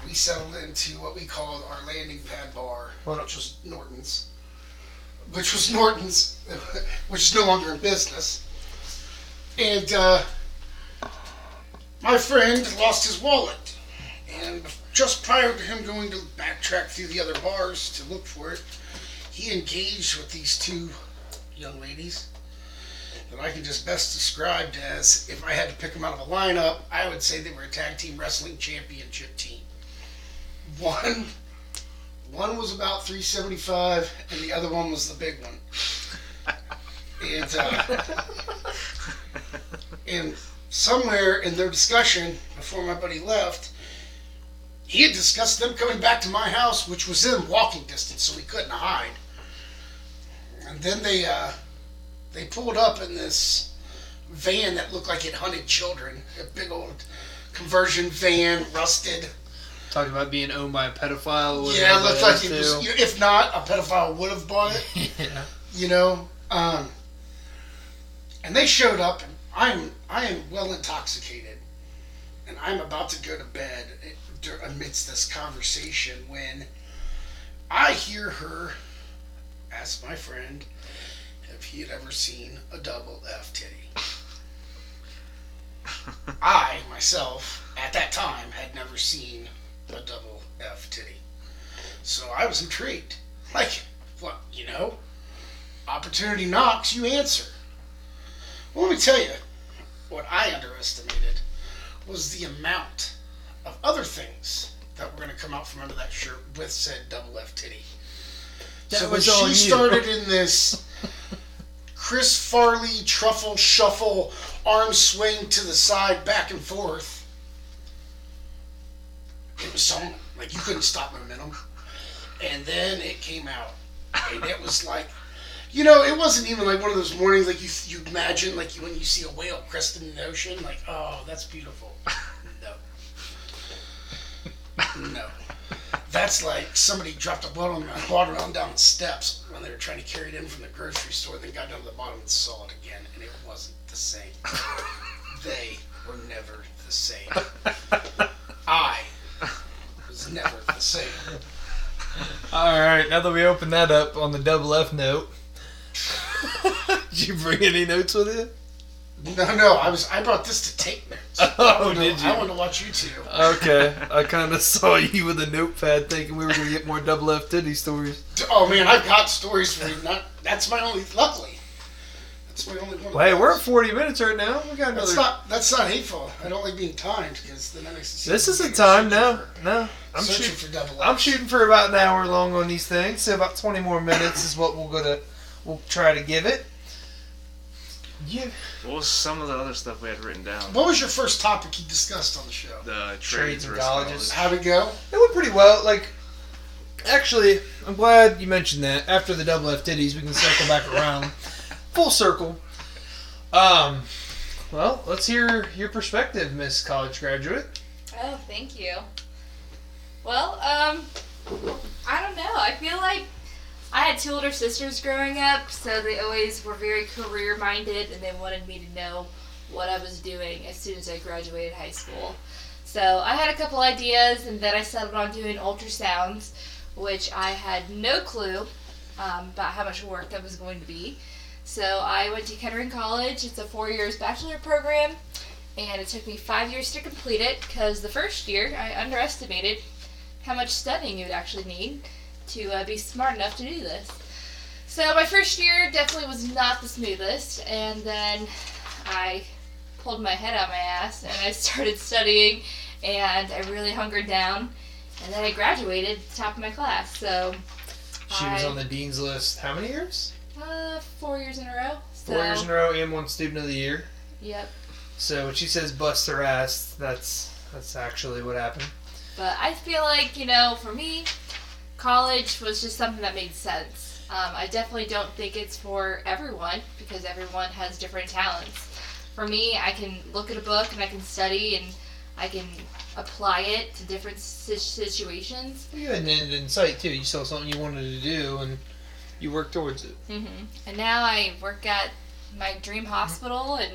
we settled into what we called our landing pad bar, which was Norton's. Which is no longer in business. And my friend lost his wallet. And just prior to him going to backtrack through the other bars to look for it, he engaged with these 2 young ladies that I can just best describe as, if I had to pick them out of a lineup, I would say they were a tag team wrestling championship team. One was about 375, and the other one was the big one. And somewhere in their discussion, before my buddy left, he had discussed them coming back to my house, which was in walking distance, so we couldn't hide. And then they pulled up in this van that looked like it hunted children. A big old conversion van, rusted.
Talking about being owned by a pedophile.
Yeah, it looked like it was. If not, a pedophile would have bought it.
Yeah.
And they showed up, and I am well intoxicated, and I'm about to go to bed amidst this conversation when I I hear her ask my friend if he had ever seen a double F Tiddy. I, myself, at that time, had never seen a double F Tiddy. So I was intrigued. Like, what, opportunity knocks, you answer. Well, let me tell you, what I underestimated was the amount of other things that were going to come out from under that shirt with said double F Tiddy. So when she started in this Chris Farley truffle shuffle, arm swing to the side, back and forth, it was something. Like, you couldn't stop momentum. And then it came out. And it was like, it wasn't even like one of those mornings like you imagine, like when you see a whale cresting the ocean, like, oh, that's beautiful. No. That's like somebody dropped a bottle of water on down the steps when they were trying to carry it in from the grocery store, then got down to the bottom and saw it again, and it wasn't the same. They were never the same. I was never the same.
Alright, now that we opened that up on the double F note, did you bring any notes with you?
No, I brought this to take notes.
Did you?
I wanted to watch you two.
Okay, I kind of saw you with a notepad thinking we were going to get more double F Tiddy stories.
Oh man, I've got stories for you. That's my only, luckily. That's my only one.
Well, hey, we're at 40 minutes right now. We got another.
That's not hateful. I don't like being timed because then that makes it seem.
This isn't time, no. I'm
shooting for double F.
I'm shooting for about an hour long on these things, so about 20 more minutes is what we'll try to give it. Yeah.
What was some of the other stuff we had written down?
What was your first topic you discussed on the show?
The
trades and colleges.
How'd it go?
It went pretty well. Like, actually, I'm glad you mentioned that. After the double F Tiddies, we can circle back around. Full circle. Well, let's hear your perspective, Miss College Graduate.
Oh, thank you. Well, I don't know. I feel like I had two older sisters growing up, so they always were very career-minded, and they wanted me to know what I was doing as soon as I graduated high school. So I had a couple ideas, and then I settled on doing ultrasounds, which I had no clue about how much work that was going to be. So I went to Kettering College. It's a 4 years bachelor program, and it took me 5 years to complete it, because the first year I underestimated how much studying you would actually need to be smart enough to do this. So my first year definitely was not the smoothest, and then I pulled my head out my ass and I started studying, and I really hungered down, and then I graduated at the top of my class. So
she was on the dean's list how many years?
4 years in a row.
4 years in a row and one student of the year.
Yep.
So when she says bust her ass, that's actually what happened.
But I feel like, for me, college was just something that made sense. I definitely don't think it's for everyone, because everyone has different talents. For me, I can look at a book and I can study and I can apply it to different situations.
You had an end in sight too. You saw something you wanted to do and you worked towards it.
Mm-hmm. And now I work at my dream hospital, and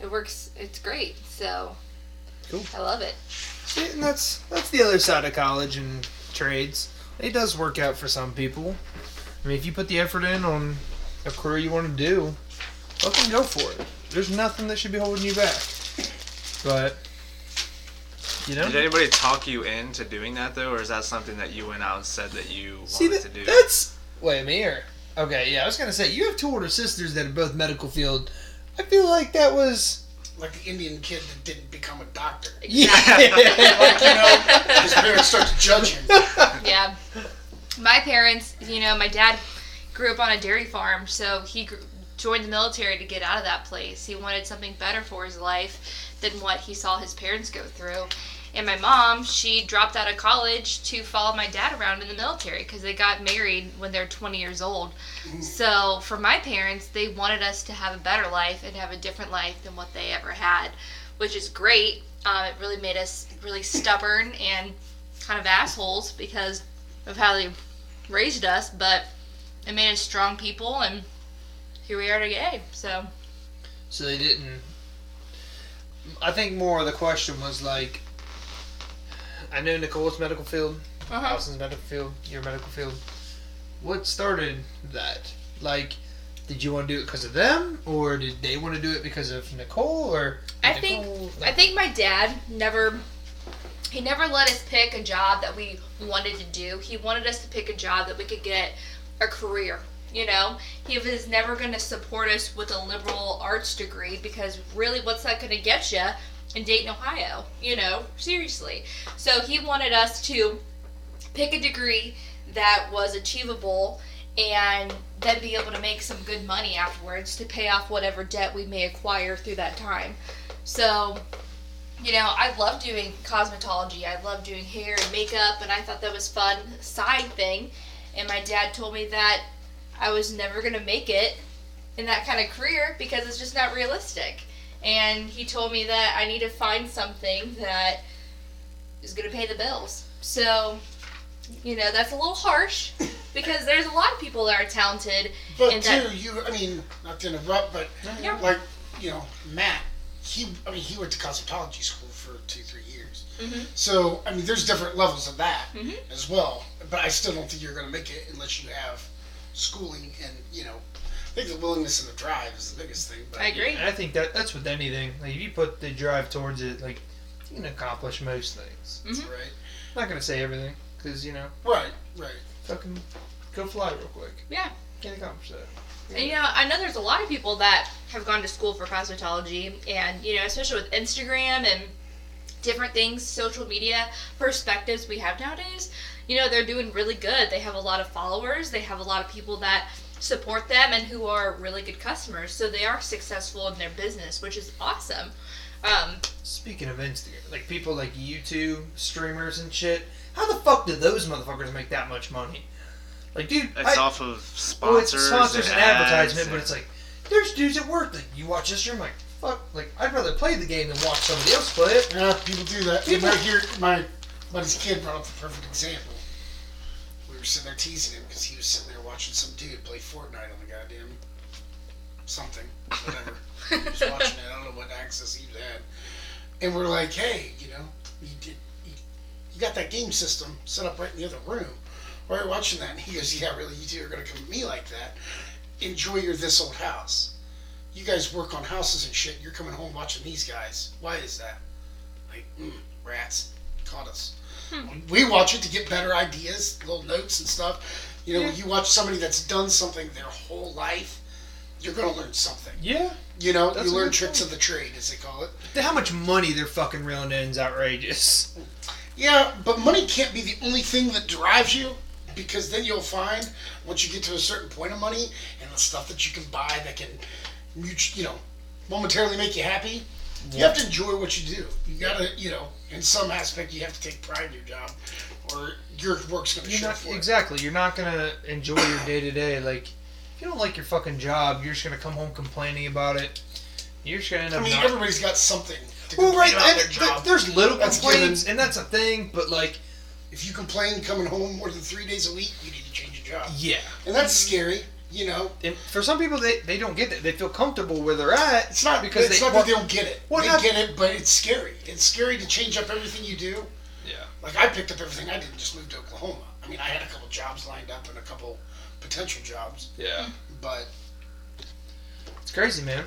it works. It's great. So
cool.
I love it.
See, and that's the other side of college and trades. It does work out for some people. I mean, if you put the effort in on a career you want to do, fucking go for it. There's nothing that should be holding you back. But,
Did anybody talk you into doing that, though, or is that something that you went out and said that you wanted to do?
Wait, me or? Okay, yeah, I was going to say, you have two older sisters that are both medical field. I feel like that was...
Like the Indian kid that didn't become a doctor.
Yeah.
His parents start to judge him.
Yeah. My parents, my dad grew up on a dairy farm, so he joined the military to get out of that place. He wanted something better for his life than what he saw his parents go through. And my mom, she dropped out of college to follow my dad around in the military, because they got married when they're 20 years old. So for my parents, they wanted us to have a better life and have a different life than what they ever had, which is great. It really made us really stubborn and kind of assholes because of how they raised us, but it made us strong people, and here we are today. So
they didn't... I think more of the question was like, I know Nicole's medical field, Allison's medical field, your medical field. what started that? Like, did you want to do it because of them, or did they want to do it because of Nicole, or?
I think my dad never let us pick a job that we wanted to do. He wanted us to pick a job that we could get a career. You know, he was never going to support us with a liberal arts degree, because really, what's that going to get you in Dayton, Ohio? You know, seriously. So he wanted us to pick a degree that was achievable and then be able to make some good money afterwards to pay off whatever debt we may acquire through that time. So, you know, I love doing cosmetology. I love doing hair and makeup, and I thought that was fun side thing. And my dad told me that I was never going to make it in that kind of career because it's just not realistic. And he told me that I need to find something that is going to pay the bills. So, you know, that's a little harsh because there's a lot of people that are talented.
But I mean, not to interrupt, but like, you know, Matt, he went to cosmetology school for 2-3 years. Mm-hmm. So, I mean, there's different levels of that as well. But I still don't think you're going to make it unless you have schooling and, you know, I think the willingness and the drive is the biggest thing. But,
I agree.
And I think that's with anything. Like, if you put the drive towards it, like, you can accomplish most things.
Mm-hmm.
Right.
I'm not going to say everything, because, you know.
Right.
Fucking go fly real quick.
Yeah.
Can't accomplish that.
And, you know, I know there's a lot of people that have gone to school for cosmetology, and, you know, especially with Instagram and different things, social media perspectives we have nowadays, you know, they're doing really good. They have a lot of followers. They have a lot of people that support them and who are really good customers. So they are successful in their business, which is awesome.
Speaking of Instagram, like people like YouTube streamers and shit, how the fuck do those motherfuckers make that much money? Like, dude,
it's off of sponsors.
It's sponsors and advertisement, but
and
it's like, there's dudes at work that you watch this stream, like, fuck, like, I'd rather play the game than watch somebody else play it.
Yeah, people do that. Right here, my buddy's kid brought up the perfect example. We were sitting there teasing him because he was sitting there watching some dude play Fortnite on the goddamn something, whatever. He was watching it. I don't know what access he had. And we're like, hey, you know, you got that game system set up right in the other room. Why are you watching that? And he goes, yeah, really, you two are going to come at me like that. Enjoy your this old house. You guys work on houses and shit. You're coming home watching these guys. Why is that? Like, rats caught us. We watch it to get better ideas, little notes and stuff. You know, when you watch somebody that's done something their whole life, you're going to learn something.
Yeah.
You know, you learn tricks of the trade, as they call it.
How much money they're fucking reeling in is outrageous.
Yeah, but money can't be the only thing that drives you, because then you'll find, once you get to a certain point of money, and the stuff that you can buy that can, you know, momentarily make you happy, you have to enjoy what you do. You gotta, you know, in some aspect, you have to take pride in your job, or your work's gonna show for it.
Exactly. You're not gonna enjoy your day-to-day. Like, if you don't like your fucking job, you're just gonna come home complaining about it. You're just gonna end up.
I mean, everybody's got something to complain about their job.
There's little complaints, and that's a thing. But like,
if you complain coming home more than 3 days a week, you need to change your job.
Yeah,
and that's scary. You know,
and for some people, they don't get that. They feel comfortable where they're at.
It's not because it's not that they don't get it. They get it, but it's scary. It's scary to change up everything you do.
Yeah.
Like, I picked up everything I did and just moved to Oklahoma. I mean, I had a couple jobs lined up and a couple potential jobs.
Yeah.
But
it's crazy, man.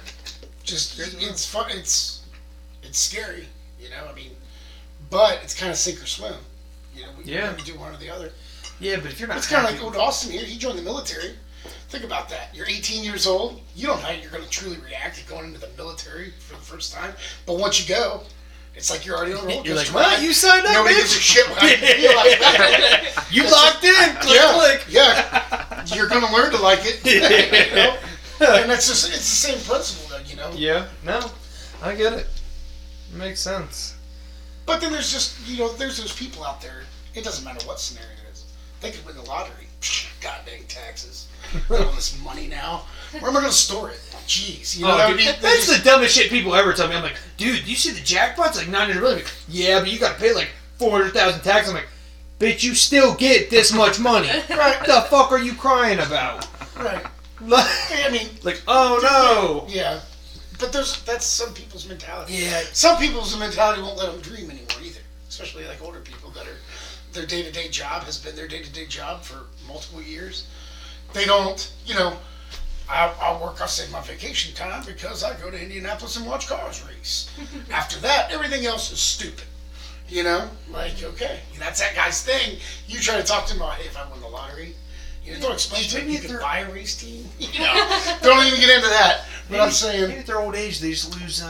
Just it's fun. It's scary. You know, I mean, but it's kind of sink or swim. You know, we do one or the other.
Yeah, but if you're not,
it's kind of like old Austin here. He joined the military. Think about that. You're 18 years old. You don't know how you're going to truly react to going into the military for the first time. But once you go, it's like you're already on the roller coaster.
You're like, well, you signed up,
Nobody gives a shit how you feel like that.
You locked in. Click.
Yeah. You're going to learn to like it. You know? And it's the same principle, though, you know?
Yeah. No, I get it. It makes sense.
But then there's just, you know, there's those people out there. It doesn't matter what scenario it is. They could win the lottery. God dang taxes. All this money now. Where am I going to store it? Jeez. You know what I mean?
That's the dumbest shit people ever tell me. I'm like, dude, you see the jackpot's like $900 million. Yeah, but you got to pay like $400,000 tax. I'm like, bitch, you still get this much money. Right? The fuck are you crying about?
Right. I mean,
like, oh no.
Yeah. But that's some people's mentality.
Yeah.
Some people's mentality won't let them dream anymore either. Especially like older people that are their day-to-day job has been their day-to-day job for multiple years. They don't, I'll save my vacation time because I go to Indianapolis and watch cars race. After that, everything else is stupid. Okay, that's that guy's thing. You try to talk to him about, hey, if I won the lottery, don't explain to him you could buy a race team. Don't even get into that. But I'm saying,
maybe at their old age they just lose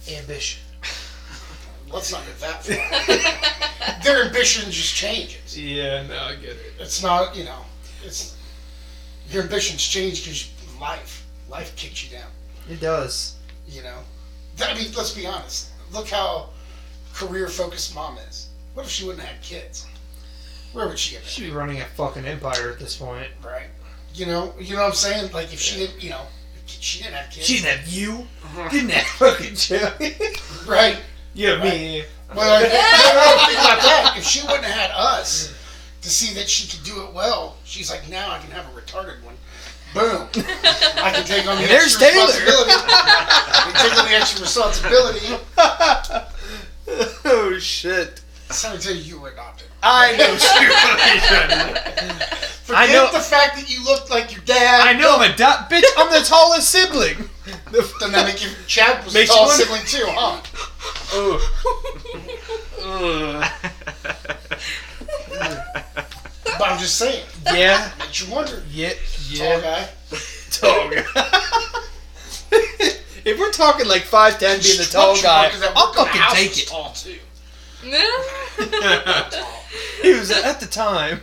ambition.
Let's not get that far. Their ambition just changes.
Yeah, no, I get it.
It's not, it's your ambitions change because life kicks you down.
It does.
Let's be honest. Look how career-focused mom is. What if she wouldn't have had kids? Where would she have been?
She'd be running a fucking empire at this point.
Right. You know what I'm saying? Like, if she didn't, if she didn't have kids.
She didn't have you. Didn't have fucking Joey.
Right.
Yeah,
right.
me.
Well, think about that. If she wouldn't have had us to see that she could do it well, she's like, now I can have a retarded one. Boom. I can take on the extra responsibility. I can take on the extra responsibility.
Oh, shit.
So I tell you were adopted.
I know.
Forget the fact that you looked like your dad.
I know I'm a bitch. I'm the tallest sibling.
Then that make you Chad was the tallest sibling too, huh? But I'm just saying.
Yeah.
Makes you wonder.
Yeah.
Tall guy.
Tall guy. If we're talking like 5'10" being the tall guy, I'll fucking take it.
Tall too.
He was at the time.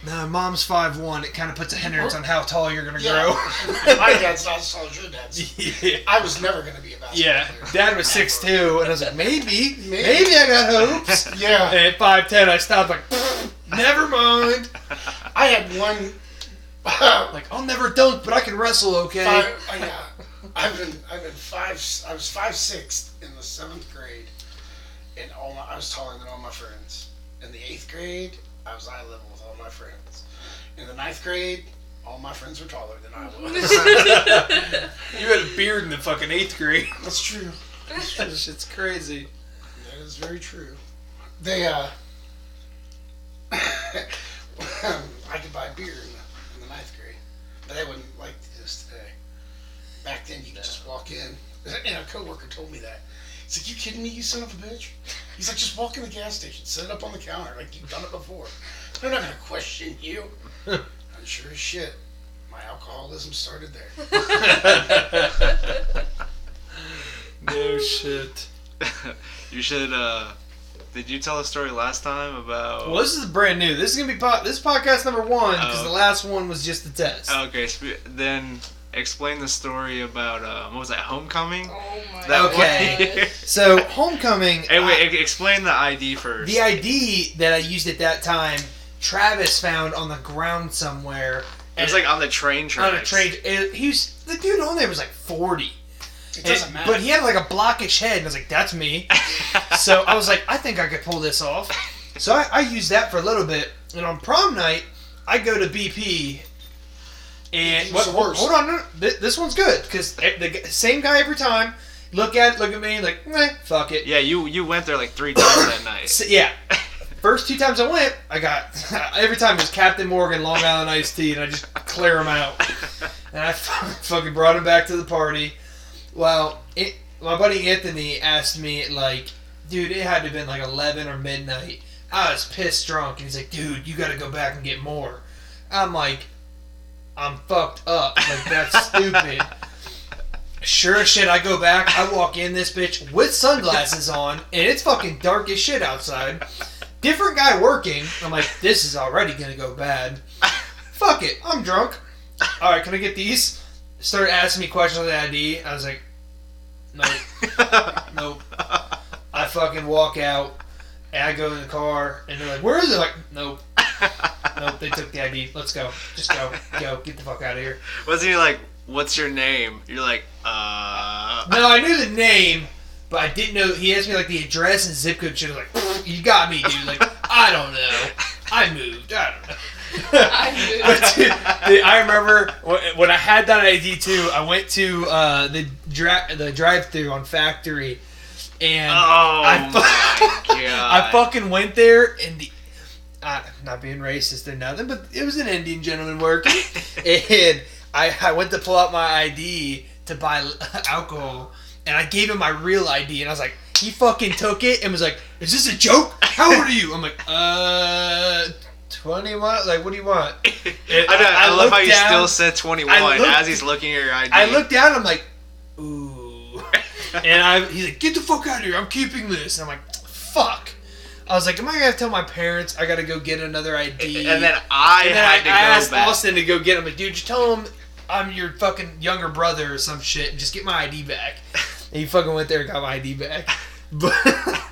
No, mom's 5'1". It kind of puts a hindrance on how tall you're gonna grow.
My dad's not as tall as your dad's. Yeah. I was never gonna be a basketball player.
Dad was 6'2", and I was like, maybe I got hopes.
Yeah.
And at 5'10", I stopped like, never mind.
I had one.
Like, I'll never dunk, but I can wrestle, okay?
I was 5'6" in the 7th grade, and I was taller than all my friends. In the 8th grade, I was eye level with all my friends. In the 9th grade, all my friends were taller than I was.
You had a beard in the fucking 8th grade.
That's true.
That shit's crazy.
That is very true. They I could buy beer in the 9th grade, but they wouldn't like this today. Back then, you could just walk in, and a coworker told me that. He's like, "You kidding me, you son of a bitch?" He's like, "Just walk in the gas station, set it up on the counter like you've done it before. They're not gonna question you." I'm sure as shit, my alcoholism started there.
No shit.
You should. Did you tell a story last time about?
Well, this is brand new. This is gonna be this podcast number 1 because the last one was just the test.
Okay, then explain the story about what was that, homecoming?
Oh my
god. So homecoming.
Hey, wait. Explain the ID first.
The ID that I used at that time, Travis found on the ground somewhere.
It was like on the train tracks.
On a train. The dude on there was like 40.
It doesn't matter.
But he had like a blockish head, and I was like, "That's me." So I was like, "I think I could pull this off." So I used that for a little bit, and on prom night, I go to BP. And hold on, no, this one's good because the same guy every time. Look at me, like, fuck it.
Yeah, you went there like 3 times that night.
So, yeah, first 2 times I went, I got every time it was Captain Morgan, Long Island iced tea, and I just clear them out. And I fucking brought him back to the party. Well, my buddy Anthony asked me, like, dude, it had to have been like 11 or midnight. I was pissed drunk, and he's like, dude, you got to go back and get more. I'm like, I'm fucked up. Like, that's stupid. Sure as shit, I go back. I walk in this bitch with sunglasses on, and it's fucking dark as shit outside. Different guy working. I'm like, this is already gonna go bad. Fuck it. I'm drunk. All right, can I get these? Started asking me questions on the ID. I was like, nope. Nope. I fucking walk out, and I go in the car, and they're like, where is it? Like, nope. Nope, they took the ID. Let's go. Just go. Go. Get the fuck out of here.
Wasn't he like, what's your name? You're like,
No, I knew the name, but I didn't know. He asked me like the address and zip code and shit. I was like, you got me, dude. Like, I don't know. I moved. I don't know. But dude, I remember when I had that ID too, I went to the drive-thru on Factory, And
my God.
I fucking went there, and not being racist or nothing, but it was an Indian gentleman working, and I went to pull out my ID to buy alcohol, and I gave him my real ID, and I was like, he fucking took it and was like, "Is this a joke? How old are you?" I'm like, 21. Like, what do you want?
I love how you still said 21 as he's looking at your ID.
I looked down, I'm like, ooh. And he's like, "Get the fuck out of here, I'm keeping this." And I'm like, fuck. I was like, am I going to tell my parents I got to go get another ID?
And then I
asked
back.
Austin to go get him. Like, dude, just tell him I'm your fucking younger brother or some shit and just get my ID back. And he fucking went there and got my ID back. But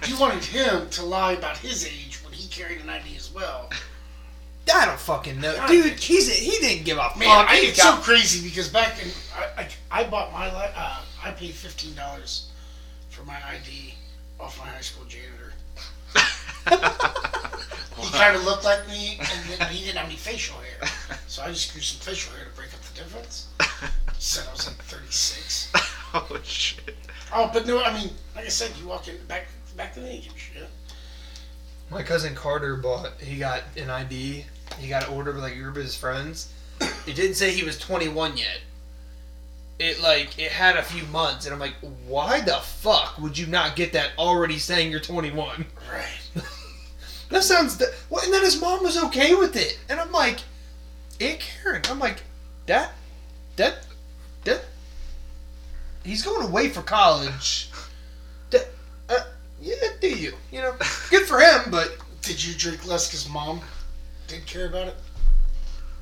you wanted him to lie about his age when he carried an ID as well.
I don't fucking know. Dude, he didn't give a fuck.
Man, it's so crazy because back in... I bought my... I paid $15 for my ID off my high school janitor. He kind of looked like me, and he didn't have any facial hair. So I just grew some facial hair to break up the difference. Said I was like 36.
Oh, shit.
Oh, but no, I mean, like I said, you walk in back to the age and shit.
My cousin Carter he got an ID. He got it ordered with like a group of his friends. It didn't say he was 21 yet. It had a few months, and I'm like, why the fuck would you not get that already saying you're 21?
Right.
That sounds... Well, and then his mom was okay with it. And I'm like, Aunt Karen, I'm like, that... He's going away for college. Yeah, do you? You know, good for him, but...
Did you drink less because Mom didn't care about it?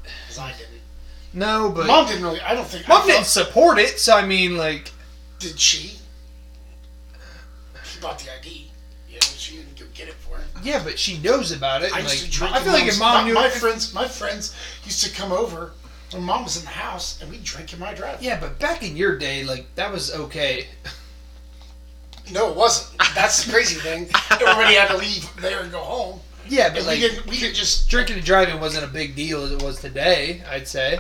Because I didn't.
No, but...
Mom didn't really... I don't think...
Mom didn't support it, so I mean, like...
Did she? She bought the ID. You know, she didn't go get it for him.
Yeah, but she knows about it.
I used to drink.
I feel like if Mom knew...
My friends used to come over when Mom was in the house, and we'd drink in my driveway.
Yeah, but back in your day, like, that was okay.
No, it wasn't. That's the crazy thing. Everybody had to leave there and go home.
Yeah, but
and
like...
we didn't just...
Drinking and driving wasn't a big deal as it was today, I'd say.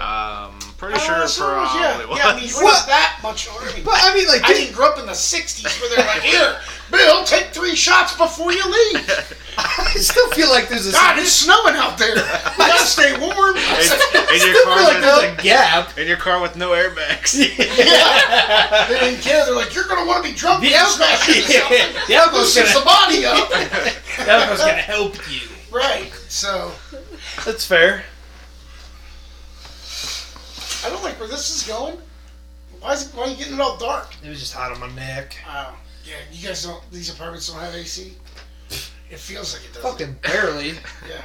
Pretty sure it probably was.
Yeah, I mean, it wasn't that much older.
But, I mean, like...
I didn't grow up in the 60s where they're like, here, Bill, take 3 shots before you leave.
I still feel like there's a...
God, it's snowing out there. We gotta stay warm.
In your car
like there's a gap.
In your car with no airbags.
Yeah. They didn't care. They're like, you're going to want to be drunk when you smash into something.
The alcohol's
Loosens the body up.
The alcohol's going to help you.
Right. So...
That's fair.
I don't like where this is going. Why are you getting it all dark?
It was just hot on my neck.
Oh. Yeah, you guys don't... These apartments don't have AC? It feels like it does.
Fucking barely.
Yeah.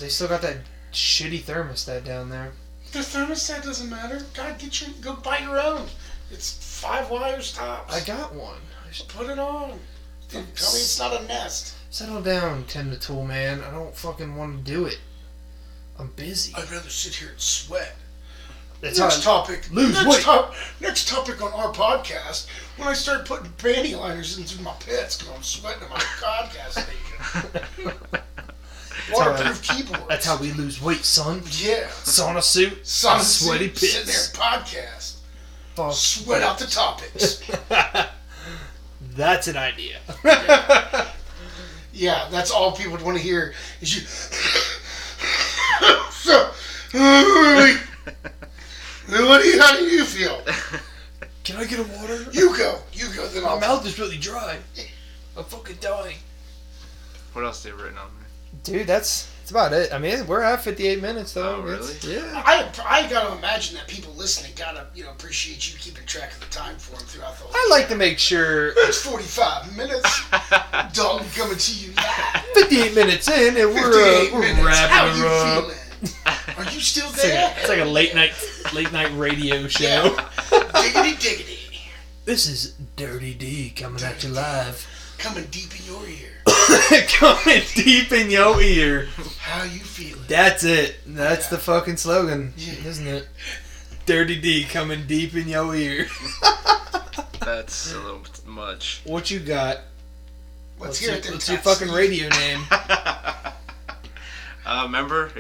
They still got that shitty thermostat down there.
The thermostat doesn't matter. God, go buy your own. It's 5 wires tops.
I got one.
Put it on. Dude, tell me it's not a nest.
Settle down, Tim the Tool Man. I don't fucking want to do it. I'm busy.
I'd rather sit here and sweat.
That's
Next topic.
Lose weight.
Next topic on our podcast. When I start putting panty liners into my pits, because I'm sweating in my podcast station. Waterproof keyboards.
That's how we lose weight, son.
Yeah.
Sauna suit.
Sauna
sweaty
suit.
pits.
Sitting there and podcast.
Fuck.
Sweat out the topics.
That's an idea.
Yeah, that's all people would want to hear. Is you. So, how do you feel?
Can I get a water?
You go. Then
My mouth is really dry. I'm fucking dying.
What else they written on there?
Dude, that's about it. I mean, we're at 58 minutes though.
Oh, really?
Yeah.
I gotta imagine that people listening gotta appreciate you keeping track of the time for them throughout the whole.
I like to make sure
It's 45 minutes. Dog coming to you live.
58 minutes in and we're wrapping
How
her
you
up.
feeling? Are you still there?
It's like a late night radio show.
Yeah. Diggity.
This is Dirty D coming at you live.
Coming deep in your ear.
Coming deep in your ear.
How you feeling?
That's it. That's the fucking slogan,
Yeah.
isn't it? Dirty D coming deep in your ear.
That's a little much.
What you got?
What's your
fucking radio name?
Remember,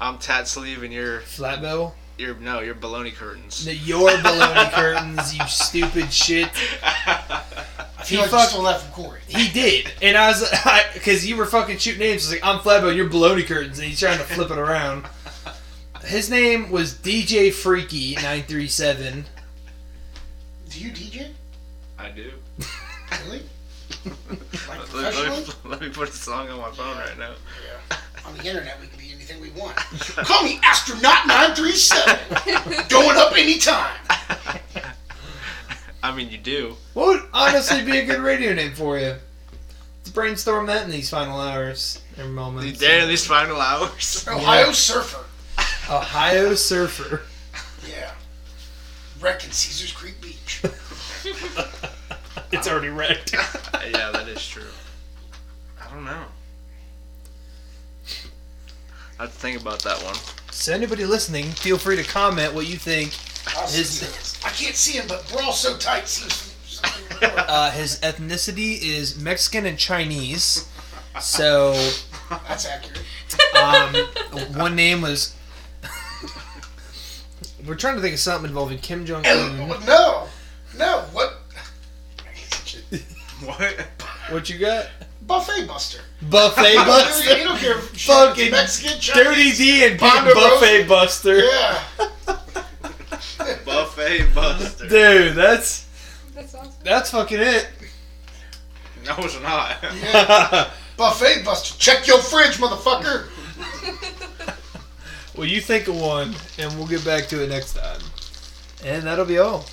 I'm Tat Sleeve and you're
Flat Bevel?
you're baloney curtains.
Your baloney curtains, you stupid shit.
I feel like you stole that from Corey.
He did. And I was because you were fucking shooting names. I was like, I'm Flabbo, you're Baloney Curtains. And he's trying to flip it around. His name was DJ Freaky 937.
Do you DJ?
I do.
Really? Like
Let me put a song on my phone right now.
Yeah. On the internet, we can be anything we want. Call me Astronaut 937. Going up anytime.
I mean, you do.
What would honestly be a good radio name for you? Let's brainstorm that in these final hours and moments.
These final hours.
Ohio Surfer.
Ohio Surfer.
Yeah. Wrecking Caesars Creek Beach.
It's already wrecked.
Yeah, that is true. I don't know. I have to think about that one.
So anybody listening, feel free to comment what you think.
I can't see him, but we're all so tight.
His ethnicity is Mexican and Chinese. So
that's accurate.
One name was. We're trying to think of something involving Kim Jong Un.
No. What?
What?
What you got?
Buffet Buster.
Buffet Buster.
You don't care if
fucking
Mexican, Chinese,
Dirty D and
Ponderosa.
Buffet Buster.
Yeah.
Buffet Buster.
Dude, that's
awesome.
That's fucking it.
No, it's not.
Yeah. Buffet Buster. Check your fridge, motherfucker.
Well, you think of one, and we'll get back to it next time. And that'll be all.